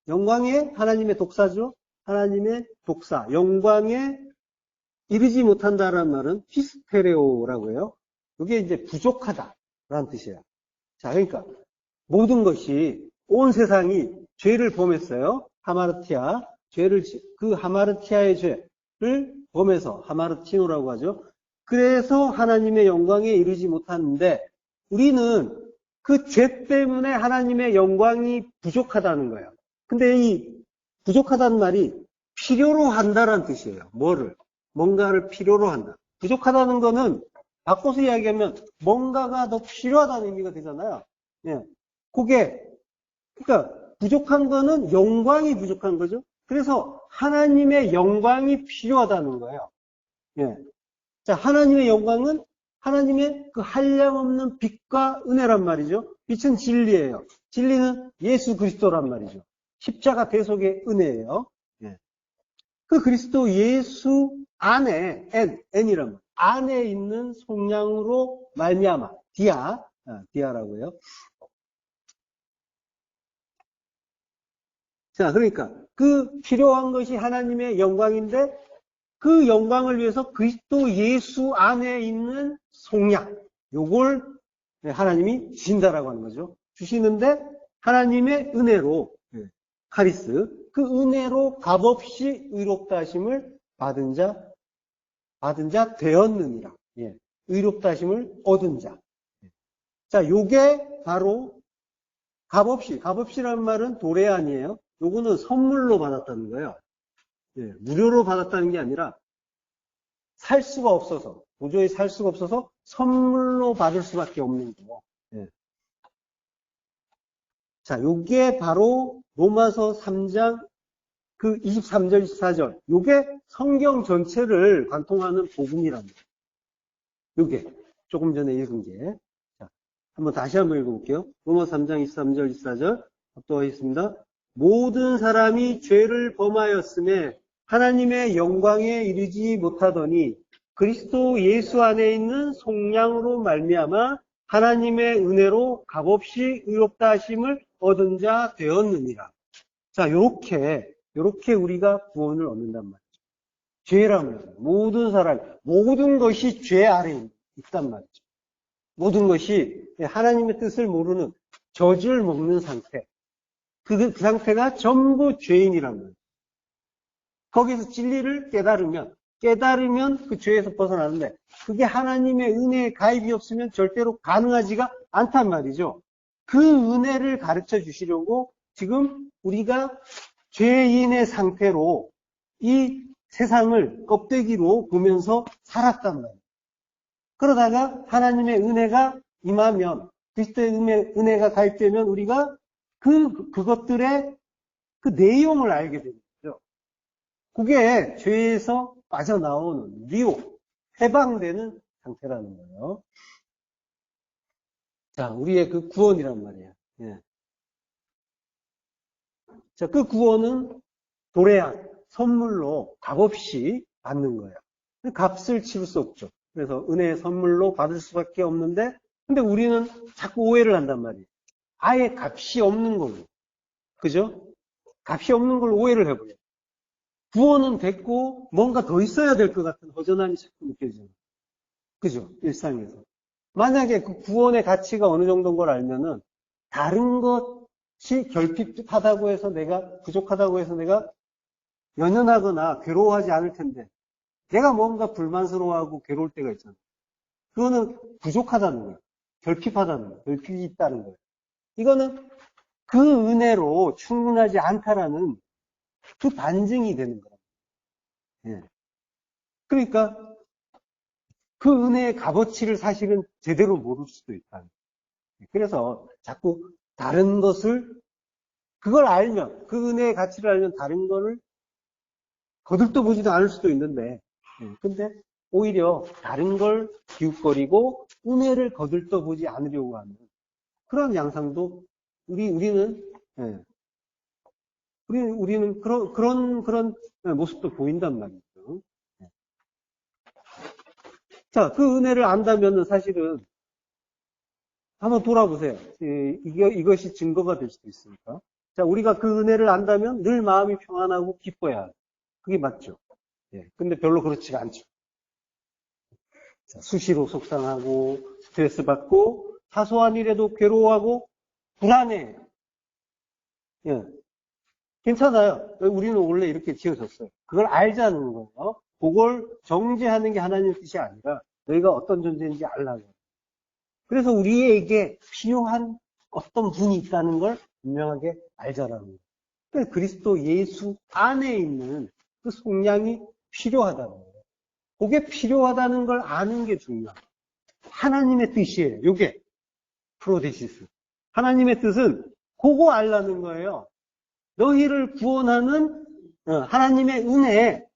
영광에 하나님의 독사죠. 하나님의 독사, 영광에 이르지 못한다라는 말은 히스테레오라고 해요. 이게 이제 부족하다라는 뜻이에요. 자, 그러니까 모든 것이 온 세상이 죄를 범했어요. 하마르티아, 그 하마르티아의 죄를 범해서 하마르티노라고 하죠. 그래서 하나님의 영광에 이르지 못하는데 우리는 그 죄 때문에 하나님의 영광이 부족하다는 거예요. 근데 이 부족하다는 말이 필요로 한다라는 뜻이에요. 뭔가를 필요로 한다. 부족하다는 거는 바꿔서 이야기하면 뭔가가 더 필요하다는 의미가 되잖아요. 예. 그러니까 부족한 거는 영광이 부족한 거죠. 그래서 하나님의 영광이 필요하다는 거예요. 예. 자, 하나님의 영광은 하나님의 그 한량없는 빛과 은혜란 말이죠. 빛은 진리예요. 진리는 예수 그리스도란 말이죠. 십자가 대속의 은혜예요. 예. 그 그리스도 예수 안에 N이란 말. 안에 있는 속량으로 말미암아 디아라고 해요. 자, 그러니까 그 필요한 것이 하나님의 영광인데 그 영광을 위해서 그리스도 예수 안에 있는 속량, 요걸 하나님이 주신다라고 하는 거죠. 주시는데 하나님의 은혜로 카리스, 그 은혜로 값없이 의롭다 하심을 받은 자 되었느니라. 예, 의롭다 하심을 얻은 자. 자, 요게 바로 값없이라는 말은 도래아니에요. 요거는 선물로 받았다는 거예요. 예, 무료로 받았다는 게 아니라 살 수가 없어서, 도저히 살 수가 없어서 선물로 받을 수밖에 없는 거. 예. 자, 요게 바로 로마서 3장 그 23절, 24절. 요게 성경 전체를 관통하는 복음이랍니다. 요게 조금 전에 읽은 게. 자, 한번 다시 한번 읽어볼게요. 로마서 3장 23절, 24절. 합독하겠습니다. 모든 사람이 죄를 범하였음에 하나님의 영광에 이르지 못하더니 그리스도 예수 안에 있는 속량으로 말미암아 하나님의 은혜로 값없이 의롭다 하심을 얻은 자 되었느니라. 자, 요렇게 우리가 구원을 얻는단 말이죠. 죄라면 모든 사람, 모든 것이 죄 아래에 있단 말이죠. 모든 것이 하나님의 뜻을 모르는 젖을 먹는 상태. 그 상태가 전부 죄인이란 말이에요. 거기서 진리를 깨달으면 그 죄에서 벗어나는데 그게 하나님의 은혜의 가입이 없으면 절대로 가능하지가 않단 말이죠. 그 은혜를 가르쳐 주시려고 지금 우리가 죄인의 상태로 이 세상을 껍데기로 보면서 살았단 말이에요. 그러다가 하나님의 은혜가 임하면 그리스도의 은혜가 가입되면 우리가 그것들의 그 내용을 알게 됩니다. 그게 죄에서 빠져나오는 미혹, 해방되는 상태라는 거예요. 자, 우리의 그 구원이란 말이에요. 예. 자, 그 구원은 도래한 선물로 값없이 받는 거예요. 값을 치를 수 없죠. 그래서 은혜의 선물로 받을 수밖에 없는데, 근데 우리는 자꾸 오해를 한단 말이에요. 아예 값이 없는 걸로. 그죠? 값이 없는 걸로 오해를 해버려요. 구원은 됐고 뭔가 더 있어야 될 것 같은 허전함이 자꾸 느껴지는 거예요. 그죠? 일상에서. 만약에 그 구원의 가치가 어느 정도인 걸 알면은 다른 것이 결핍하다고 해서 부족하다고 해서 내가 연연하거나 괴로워하지 않을 텐데 내가 뭔가 불만스러워하고 괴로울 때가 있잖아요. 그거는 부족하다는 거예요. 결핍하다는 거예요. 결핍이 있다는 거예요. 이거는 그 은혜로 충분하지 않다라는 그 반증이 되는 거예요. 예. 그러니까 그 은혜의 값어치를 사실은 제대로 모를 수도 있다. 그래서 자꾸 다른 것을, 그걸 알면, 그 은혜의 가치를 알면 다른 거를 거들떠 보지도 않을 수도 있는데, 근데 오히려 다른 걸 기웃거리고 은혜를 거들떠 보지 않으려고 하는 그런 양상도 우리는 우리는 그런 모습도 보인단 말이죠. 자, 그 은혜를 안다면은 사실은 한번 돌아보세요. 이것이 증거가 될 수도 있으니까. 자, 우리가 그 은혜를 안다면 늘 마음이 평안하고 기뻐야 해요. 그게 맞죠. 예. 근데 별로 그렇지가 않죠. 자, 수시로 속상하고 스트레스 받고 사소한 일에도 괴로워하고 불안해. 예. 괜찮아요. 우리는 원래 이렇게 지어졌어요. 그걸 알자는 거예요. 그걸 정죄하는 게 하나님의 뜻이 아니라 너희가 어떤 존재인지 알라고. 그래서 우리에게 필요한 어떤 분이 있다는 걸 분명하게 알자라는 거예요. 그러니까 그리스도 예수 안에 있는 그 속량이 필요하다는 거예요. 그게 필요하다는 걸 아는 게 중요해요. 하나님의 뜻이에요. 요게 프로데시스. 하나님의 뜻은 그거 알라는 거예요. 너희를 구원하는 하나님의 은혜에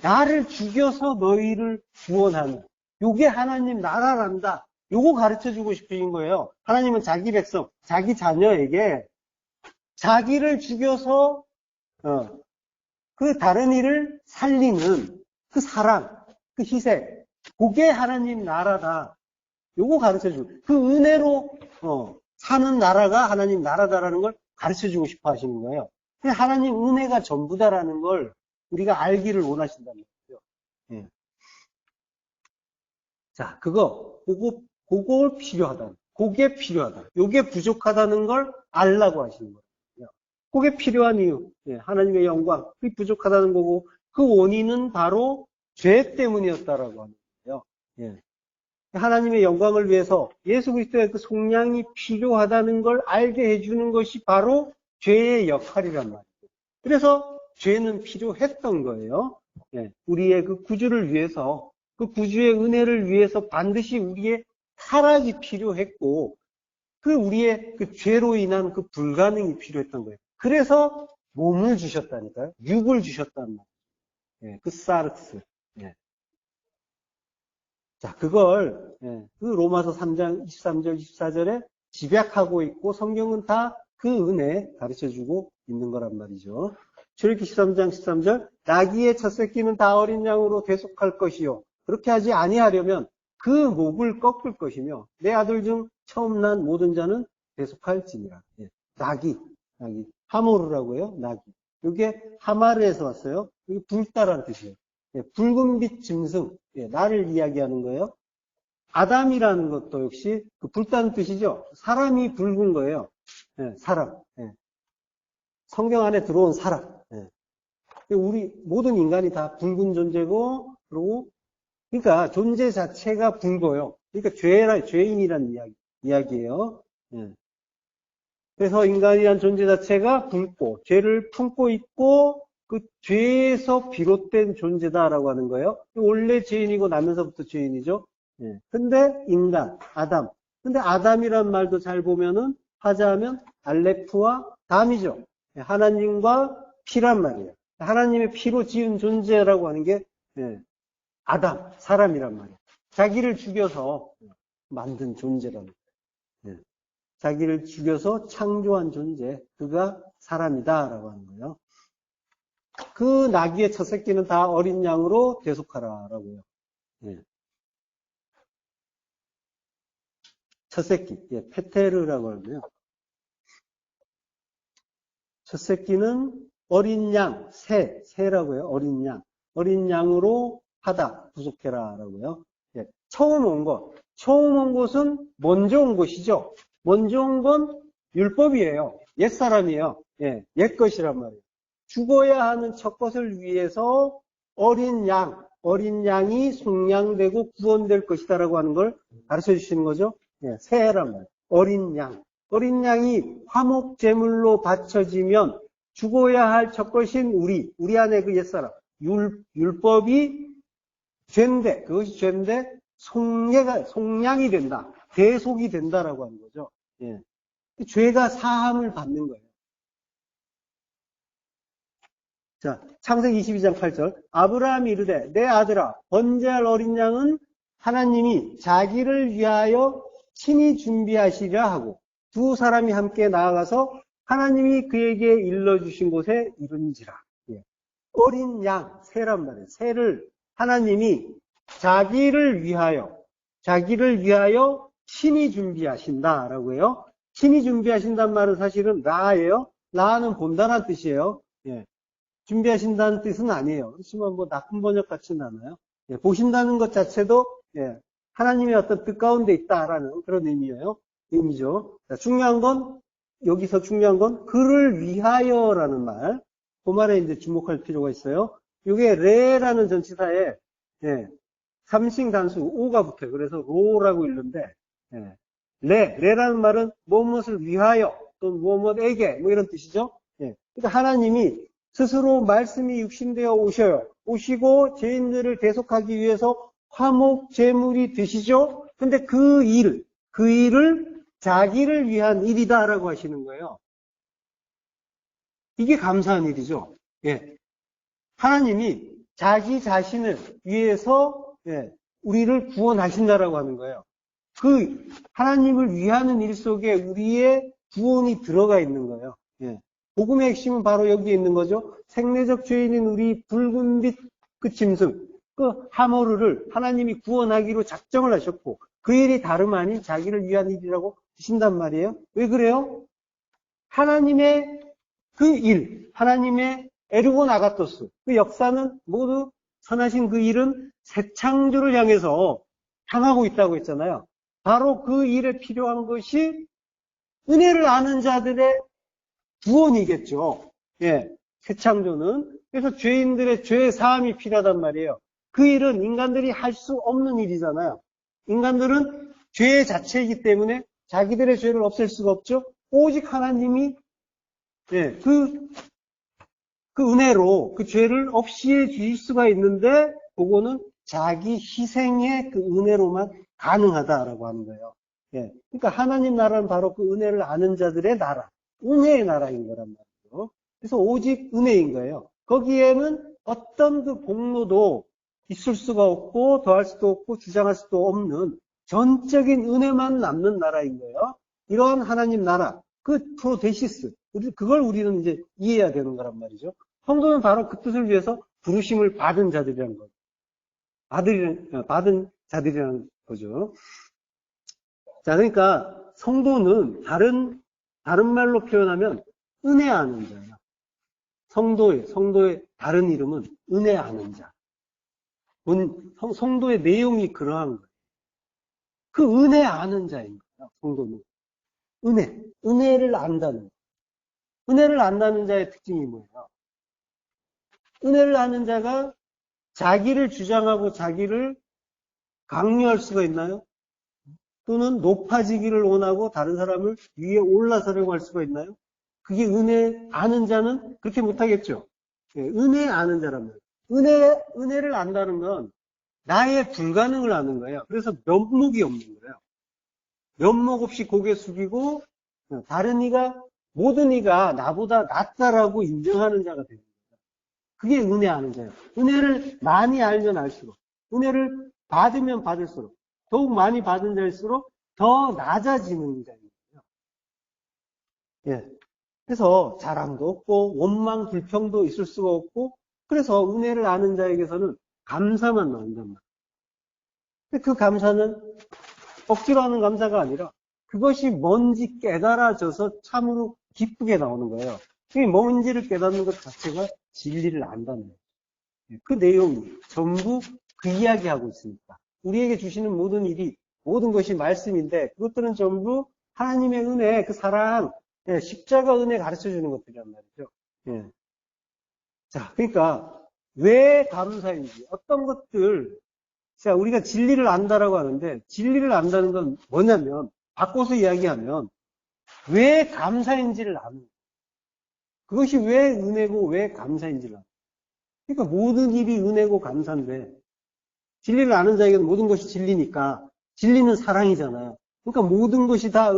나를 죽여서 너희를 구원하는 요게 하나님 나라란다. 요거 가르쳐주고 싶으신 거예요. 하나님은 자기 백성, 자기 자녀에게 자기를 죽여서 그 다른 이를 살리는 그 사랑, 그 희생, 그게 하나님 나라다. 요거 가르쳐주고 그 은혜로 사는 나라가 하나님 나라다라는 걸 가르쳐주고 싶어 하시는 거예요. 하나님 은혜가 전부다라는 걸 우리가 알기를 원하신다는 거죠. 예. 자, 그걸 필요하다. 그게 필요하다. 요게 부족하다는 걸 알라고 하시는 거예요. 그게 필요한 이유. 예, 하나님의 영광. 그게 부족하다는 거고, 그 원인은 바로 죄 때문이었다라고 하는 거예요. 예. 하나님의 영광을 위해서 예수 그리스도의 그 속량이 필요하다는 걸 알게 해주는 것이 바로 죄의 역할이란 말이에요. 그래서 죄는 필요했던 거예요. 예, 우리의 그 구주를 위해서, 그 구주의 은혜를 위해서 반드시 우리의 타락이 필요했고, 그 우리의 그 죄로 인한 그 불가능이 필요했던 거예요. 그래서 몸을 주셨다니까요. 육을 주셨단 말이에요. 예, 그 사르스. 예. 자, 그걸 그 로마서 3장 23절 24절에 집약하고 있고 성경은 다 그 은혜 가르쳐주고 있는 거란 말이죠. 출애굽기 13장 13절 나귀의 첫 새끼는 다 어린 양으로 대속할 것이요. 그렇게 하지 아니하려면 그 목을 꺾을 것이며 내 아들 중 처음 난 모든 자는 대속할지니라. 예. 나귀 하모르라고 해요. 나귀. 이게 하마르에서 왔어요. 이게 붉다라는 뜻이에요. 예, 붉은빛 짐승, 예, 나를 이야기하는 거예요. 아담이라는 것도 역시 그 붉다는 뜻이죠. 사람이 붉은 거예요. 예, 사람. 예. 성경 안에 들어온 사람. 예. 우리 모든 인간이 다 붉은 존재고, 그리고 그러니까 존재 자체가 붉어요. 그러니까 죄인이라는 이야기예요. 예. 그래서 인간이란 존재 자체가 붉고 죄를 품고 있고 그 죄에서 비롯된 존재다라고 하는 거예요. 원래 죄인이고 나면서부터 죄인이죠. 예. 근데 인간, 아담. 근데 아담이란 말도 잘 보면은 하자하면 알레프와 담이죠. 예. 하나님과 피란 말이에요. 하나님의 피로 지은 존재라고 하는 게 예. 아담, 사람이란 말이에요. 자기를 죽여서 만든 존재라는 거예요. 예. 자기를 죽여서 창조한 존재, 그가 사람이다라고 하는 거예요. 그 나귀의 첫 새끼는 다 어린 양으로 대속하라라고요. 예. 첫 새끼, 예, 페테르라고 하고요. 첫 새끼는 어린 양, 새라고 해요. 어린 양으로 하다, 부족해라라고요. 예. 처음 온 것은 먼저 온 것이죠. 먼저 온 건 율법이에요. 옛사람이에요. 옛 것이란 말이에요. 죽어야 하는 첫 것을 위해서 어린 양, 어린 양이 속량되고 구원될 것이다라고 하는 걸 가르쳐 주시는 거죠. 예, 새란 말. 어린 양. 어린 양이 화목제물로 바쳐지면 죽어야 할 첫것인 우리 안에 그 옛사람. 율법이 죄인데, 그것이 죄인데, 속량이 된다. 대속이 된다라고 하는 거죠. 예. 죄가 사함을 받는 거예요. 자, 창세기 22장 8절. 아브라함이 이르되 내 아들아 번제할 어린 양은 하나님이 자기를 위하여 친히 준비하시려 하고 두 사람이 함께 나아가서 하나님이 그에게 일러주신 곳에 이른지라. 예. 어린 양, 새란 말이에요. 새를 하나님이 자기를 위하여 친히 준비하신다라고 해요. 친히 준비하신다는 말은 사실은 라예요. 라는 본다는 뜻이에요. 예. 준비하신다는 뜻은 아니에요. 그렇지만 뭐 나쁜 번역 같지는 않아요. 예, 보신다는 것 자체도 예, 하나님의 어떤 뜻 가운데 있다라는 그런 의미죠. 자, 여기서 중요한 건 그를 위하여라는 말. 그 말에 이제 주목할 필요가 있어요. 이게 레라는 전치사에 예, 삼식 단수 오가 붙어요. 그래서 로라고 읽는데 예, 레라는 말은 무엇을 위하여 또는 무엇에게 뭐 이런 뜻이죠. 예, 그러니까 하나님이 스스로 말씀이 육신되어 오시고 죄인들을 대속하기 위해서 화목 제물이 되시죠. 근데 그 일을 자기를 위한 일이다라고 하시는 거예요. 이게 감사한 일이죠. 예. 하나님이 자기 자신을 위해서 예, 우리를 구원하신다라고 하는 거예요. 그 하나님을 위하는 일 속에 우리의 구원이 들어가 있는 거예요. 예. 복음의 핵심은 바로 여기에 있는 거죠. 생내적 죄인인 우리 붉은빛 그 짐승, 그 하모르를 하나님이 구원하기로 작정을 하셨고 그 일이 다름 아닌 자기를 위한 일이라고 하신단 말이에요. 왜 그래요? 하나님의 그 일, 하나님의 에르곤 아가토스, 그 역사는 모두 선하신 그 일은 새 창조를 향해서 향하고 있다고 했잖아요. 바로 그 일에 필요한 것이 은혜를 아는 자들의 구원이겠죠. 예, 새 창조는. 그래서 죄인들의 죄 사함이 필요하단 말이에요. 그 일은 인간들이 할 수 없는 일이잖아요. 인간들은 죄 자체이기 때문에 자기들의 죄를 없앨 수가 없죠. 오직 하나님이 예, 그 은혜로 그 죄를 없이해 주실 수가 있는데 그거는 자기 희생의 그 은혜로만 가능하다라고 하는 거예요. 예, 그러니까 하나님 나라는 바로 그 은혜를 아는 자들의 나라. 은혜의 나라인 거란 말이죠. 그래서 오직 은혜인 거예요. 거기에는 어떤 그 공로도 있을 수가 없고 더할 수도 없고 주장할 수도 없는 전적인 은혜만 남는 나라인 거예요. 이러한 하나님 나라, 그 프로데시스, 그걸 우리는 이제 이해해야 되는 거란 말이죠. 성도는 바로 그 뜻을 위해서 부르심을 받은 자들이라는 거죠. 받은 자들이라는 거죠. 자, 그러니까 성도는 다른 말로 표현하면 은혜 아는 자예요. 성도의 다른 이름은 은혜 아는 자. 성도의 내용이 그러한 거예요. 그 은혜 아는 자인 거예요. 성도는. 은혜를 안다는 거예요. 은혜를 안다는 자의 특징이 뭐예요? 은혜를 아는 자가 자기를 주장하고 자기를 강요할 수가 있나요? 또는 높아지기를 원하고 다른 사람을 위에 올라서려고 할 수가 있나요? 그게 은혜 아는 자는 그렇게 못하겠죠. 예, 은혜 아는 자라면. 은혜를 안다는 건 나의 불가능을 아는 거예요. 그래서 면목이 없는 거예요. 면목 없이 고개 숙이고 모든 이가 나보다 낫다라고 인정하는 자가 됩니다. 그게 은혜 아는 자예요. 은혜를 많이 알면 알수록, 은혜를 받으면 받을수록, 더욱 많이 받은 자일수록 더 낮아지는 자입니다. 예. 그래서 자랑도 없고 원망 불평도 있을 수가 없고 그래서 은혜를 아는 자에게서는 감사만 나온단 말이에요. 그 감사는 억지로 하는 감사가 아니라 그것이 뭔지 깨달아져서 참으로 기쁘게 나오는 거예요. 그게 뭔지를 깨닫는 것 자체가 진리를 안다는 거예요. 그 내용이 전부 그 이야기하고 있으니까. 우리에게 주시는 모든 것이 말씀인데 그것들은 전부 하나님의 은혜, 그 사랑, 십자가 은혜 가르쳐 주는 것들이란 말이죠. 예. 자, 그러니까 왜 감사인지, 어떤 것들, 자, 우리가 진리를 안다라고 하는데, 진리를 안다는 건 뭐냐면, 바꿔서 이야기하면, 왜 감사인지를 아는, 그것이 왜 은혜고 왜 감사인지를 아는. 그러니까 모든 일이 은혜고 감사인데, 진리를 아는 자에게는 모든 것이 진리니까, 진리는 사랑이잖아요. 그러니까 모든 것이 다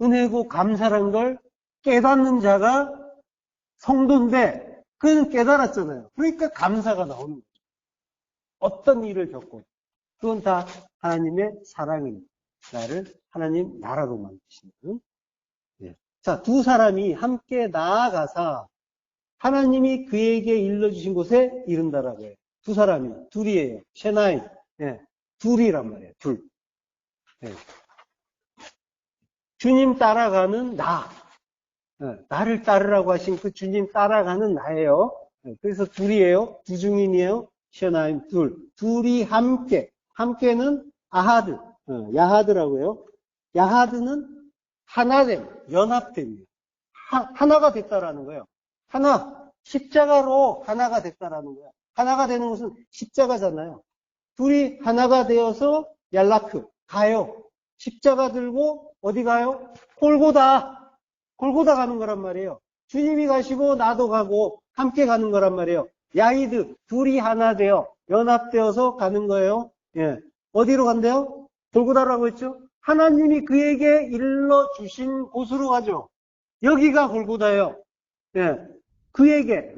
은혜고 감사란 걸 깨닫는 자가 성도인데, 그는 깨달았잖아요. 그러니까 감사가 나오는 거죠. 어떤 일을 겪고, 그건 다 하나님의 사랑입니다. 나를 하나님 나라로 만드시는. 예. 자, 두 사람이 함께 나아가사 하나님이 그에게 일러주신 곳에 이른다라고 해요. 두 사람이, 둘이에요. 셰나이. 예. 둘이란 말이에요. 둘. 예. 주님 따라가는 나. 예. 나를 따르라고 하신 그 주님 따라가는 나예요. 예. 그래서 둘이에요. 두 증인이에요. 셰나임 둘. 둘이 함께. 함께는 아하드. 야하드라고 해요. 야하드는 하나됨, 연합됨이에요. 하나가 됐다라는 거예요. 하나, 십자가로 하나가 됐다라는 거예요. 하나가 되는 것은 십자가잖아요. 둘이 하나가 되어서 얄라크, 가요. 십자가 들고 어디 가요? 골고다. 골고다 가는 거란 말이에요. 주님이 가시고 나도 가고 함께 가는 거란 말이에요. 야이드, 둘이 하나 되어 연합되어서 가는 거예요. 예. 어디로 간대요? 골고다라고 했죠? 하나님이 그에게 일러주신 곳으로 가죠. 여기가 골고다예요. 예. 그에게,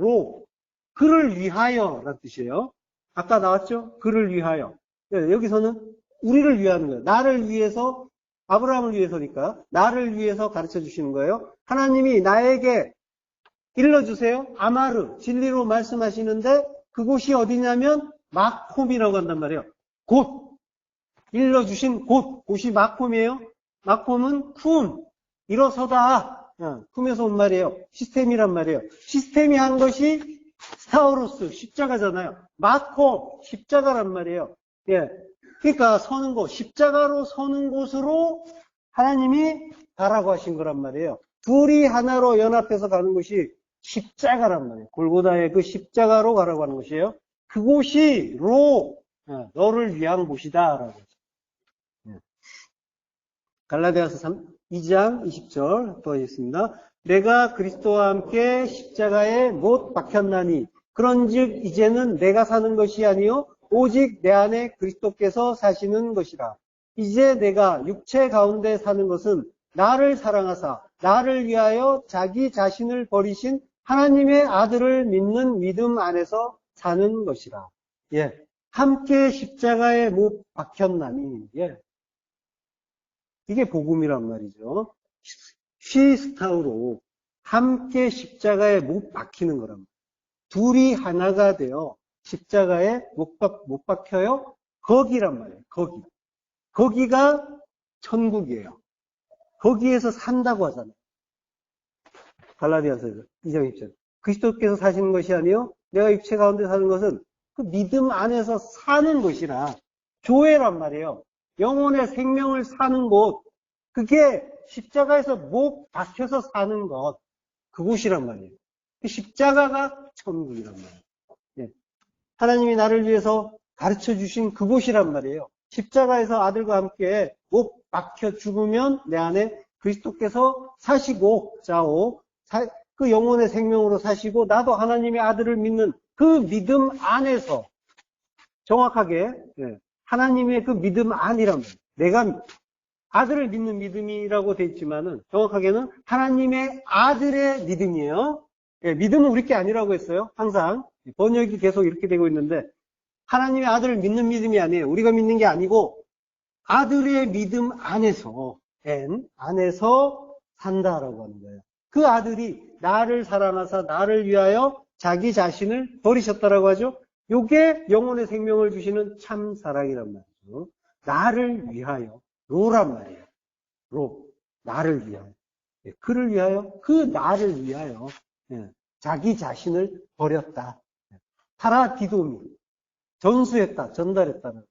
그를 위하여 라는 뜻이에요. 아까 나왔죠? 그를 위하여. 예, 여기서는 우리를 위하는 거예요. 나를 위해서, 아브라함을 위해서니까, 나를 위해서 가르쳐 주시는 거예요. 하나님이 나에게 일러주세요. 아마르, 진리로 말씀하시는데, 그곳이 어디냐면, 마콤이라고 한단 말이에요. 곳. 일러주신 곳이 마콤이에요. 마콤은 쿰, 일어서다. 쿰에서 온 말이에요. 시스템이란 말이에요. 시스템이 한 것이 스타우로스, 십자가잖아요. 마콤, 십자가란 말이에요. 예. 그러니까 서는 곳, 십자가로 서는 곳으로 하나님이 가라고 하신 거란 말이에요. 둘이 하나로 연합해서 가는 것이 십자가란 말이에요. 골고다의 그 십자가로 가라고 하는 것이에요. 그곳이 너를 위한 곳이다 라고 하죠. 갈라디아서 2장 20절 또 하겠습니다. 내가 그리스도와 함께 십자가에 못 박혔나니 그런즉 이제는 내가 사는 것이 아니요 오직 내 안에 그리스도께서 사시는 것이라. 이제 내가 육체 가운데 사는 것은 나를 사랑하사 나를 위하여 자기 자신을 버리신 하나님의 아들을 믿는 믿음 안에서 사는 것이라. 예, 함께 십자가에 못 박혔나니. 예. 이게 복음이란 말이죠. 시스타우로 함께 십자가에 못 박히는 거란 말이에요. 둘이 하나가 되어 십자가에 못 박혀요? 거기란 말이에요. 거기가 천국이에요. 거기에서 산다고 하잖아요. 갈라디아서에서 2장 20절. 그리스도께서 사시는 것이 아니요 내가 육체 가운데 사는 것은 그 믿음 안에서 사는 것이라 교회란 말이에요. 영혼의 생명을 사는 곳, 그게 십자가에서 못 박혀서 사는 것, 그곳이란 말이에요. 십자가가 천국이란 말이에요. 예. 하나님이 나를 위해서 가르쳐 주신 그곳이란 말이에요. 십자가에서 아들과 함께 못 박혀 죽으면 내 안에 그리스도께서 사시고, 그 영혼의 생명으로 사시고, 나도 하나님의 아들을 믿는 그 믿음 안에서 정확하게, 예. 하나님의 그 믿음 안이란 말이에요. 내가 아들을 믿는 믿음이라고 되어 있지만은 정확하게는 하나님의 아들의 믿음이에요. 예, 믿음은 우리 게 아니라고 했어요. 항상 번역이 계속 이렇게 되고 있는데 하나님의 아들을 믿는 믿음이 아니에요. 우리가 믿는 게 아니고 아들의 믿음 안에서 산다라고 하는 거예요. 그 아들이 나를 사랑하사 나를 위하여 자기 자신을 버리셨다라고 하죠. 요게 영혼의 생명을 주시는 참 사랑이란 말이죠. 나를 위하여, 로란 말이에요. 나를 위하여. 예, 그를 위하여, 그 나를 위하여 예, 자기 자신을 버렸다. 파라디도미, 전수했다, 전달했다는.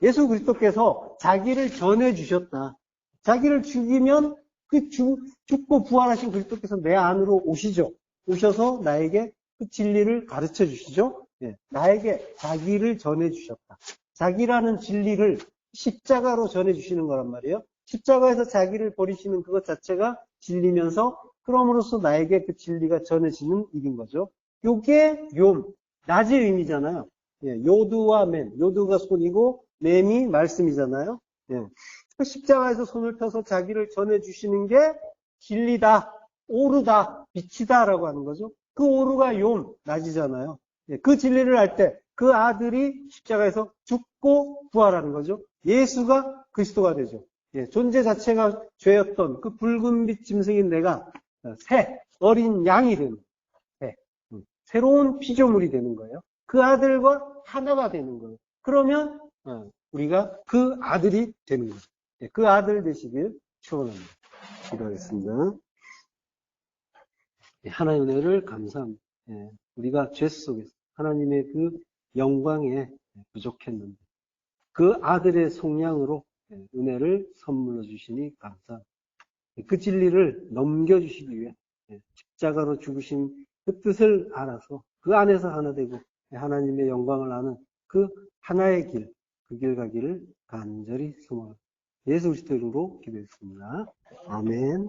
예수 그리스도께서 자기를 전해주셨다. 자기를 죽이면 그 죽고 부활하신 그리스도께서 내 안으로 오시죠. 오셔서 나에게 그 진리를 가르쳐 주시죠. 예, 나에게 자기를 전해주셨다. 자기라는 진리를 십자가로 전해주시는 거란 말이에요. 십자가에서 자기를 버리시는 그것 자체가 진리면서 그럼으로써 나에게 그 진리가 전해지는 일인 거죠. 요게 낮의 의미잖아요. 예, 요드와 맨, 요드가 손이고 맨이 말씀이잖아요. 예, 그 십자가에서 손을 펴서 자기를 전해주시는 게 진리다, 오르다, 빛이다라고 하는 거죠. 그 오르가 낮이잖아요. 예, 그 진리를 알 때 그 아들이 십자가에서 죽고 부활하는 거죠. 예수가 그리스도가 되죠. 예, 존재 자체가 죄였던 그 붉은 빛 짐승인 내가 새 어린 양이 되는 새, 새로운 피조물이 되는 거예요. 그 아들과 하나가 되는 거예요. 그러면 우리가 그 아들이 되는 거예요. 예, 그 아들 되시길 축원합니다. 기도하겠습니다. 예, 하나의 은혜를 감사합니다. 예, 우리가 죄 속에서 하나님의 그 영광에 부족했는데 그 아들의 속량으로 은혜를 선물로 주시니 감사합니다. 그 진리를 넘겨주시기 위해 십자가로 죽으신 그 뜻을 알아서 그 안에서 하나 되고 하나님의 영광을 아는 그 하나의 길, 그 길 가기를 간절히 소망합니다. 예수 그리스도 이름으로 기도했습니다. 아멘.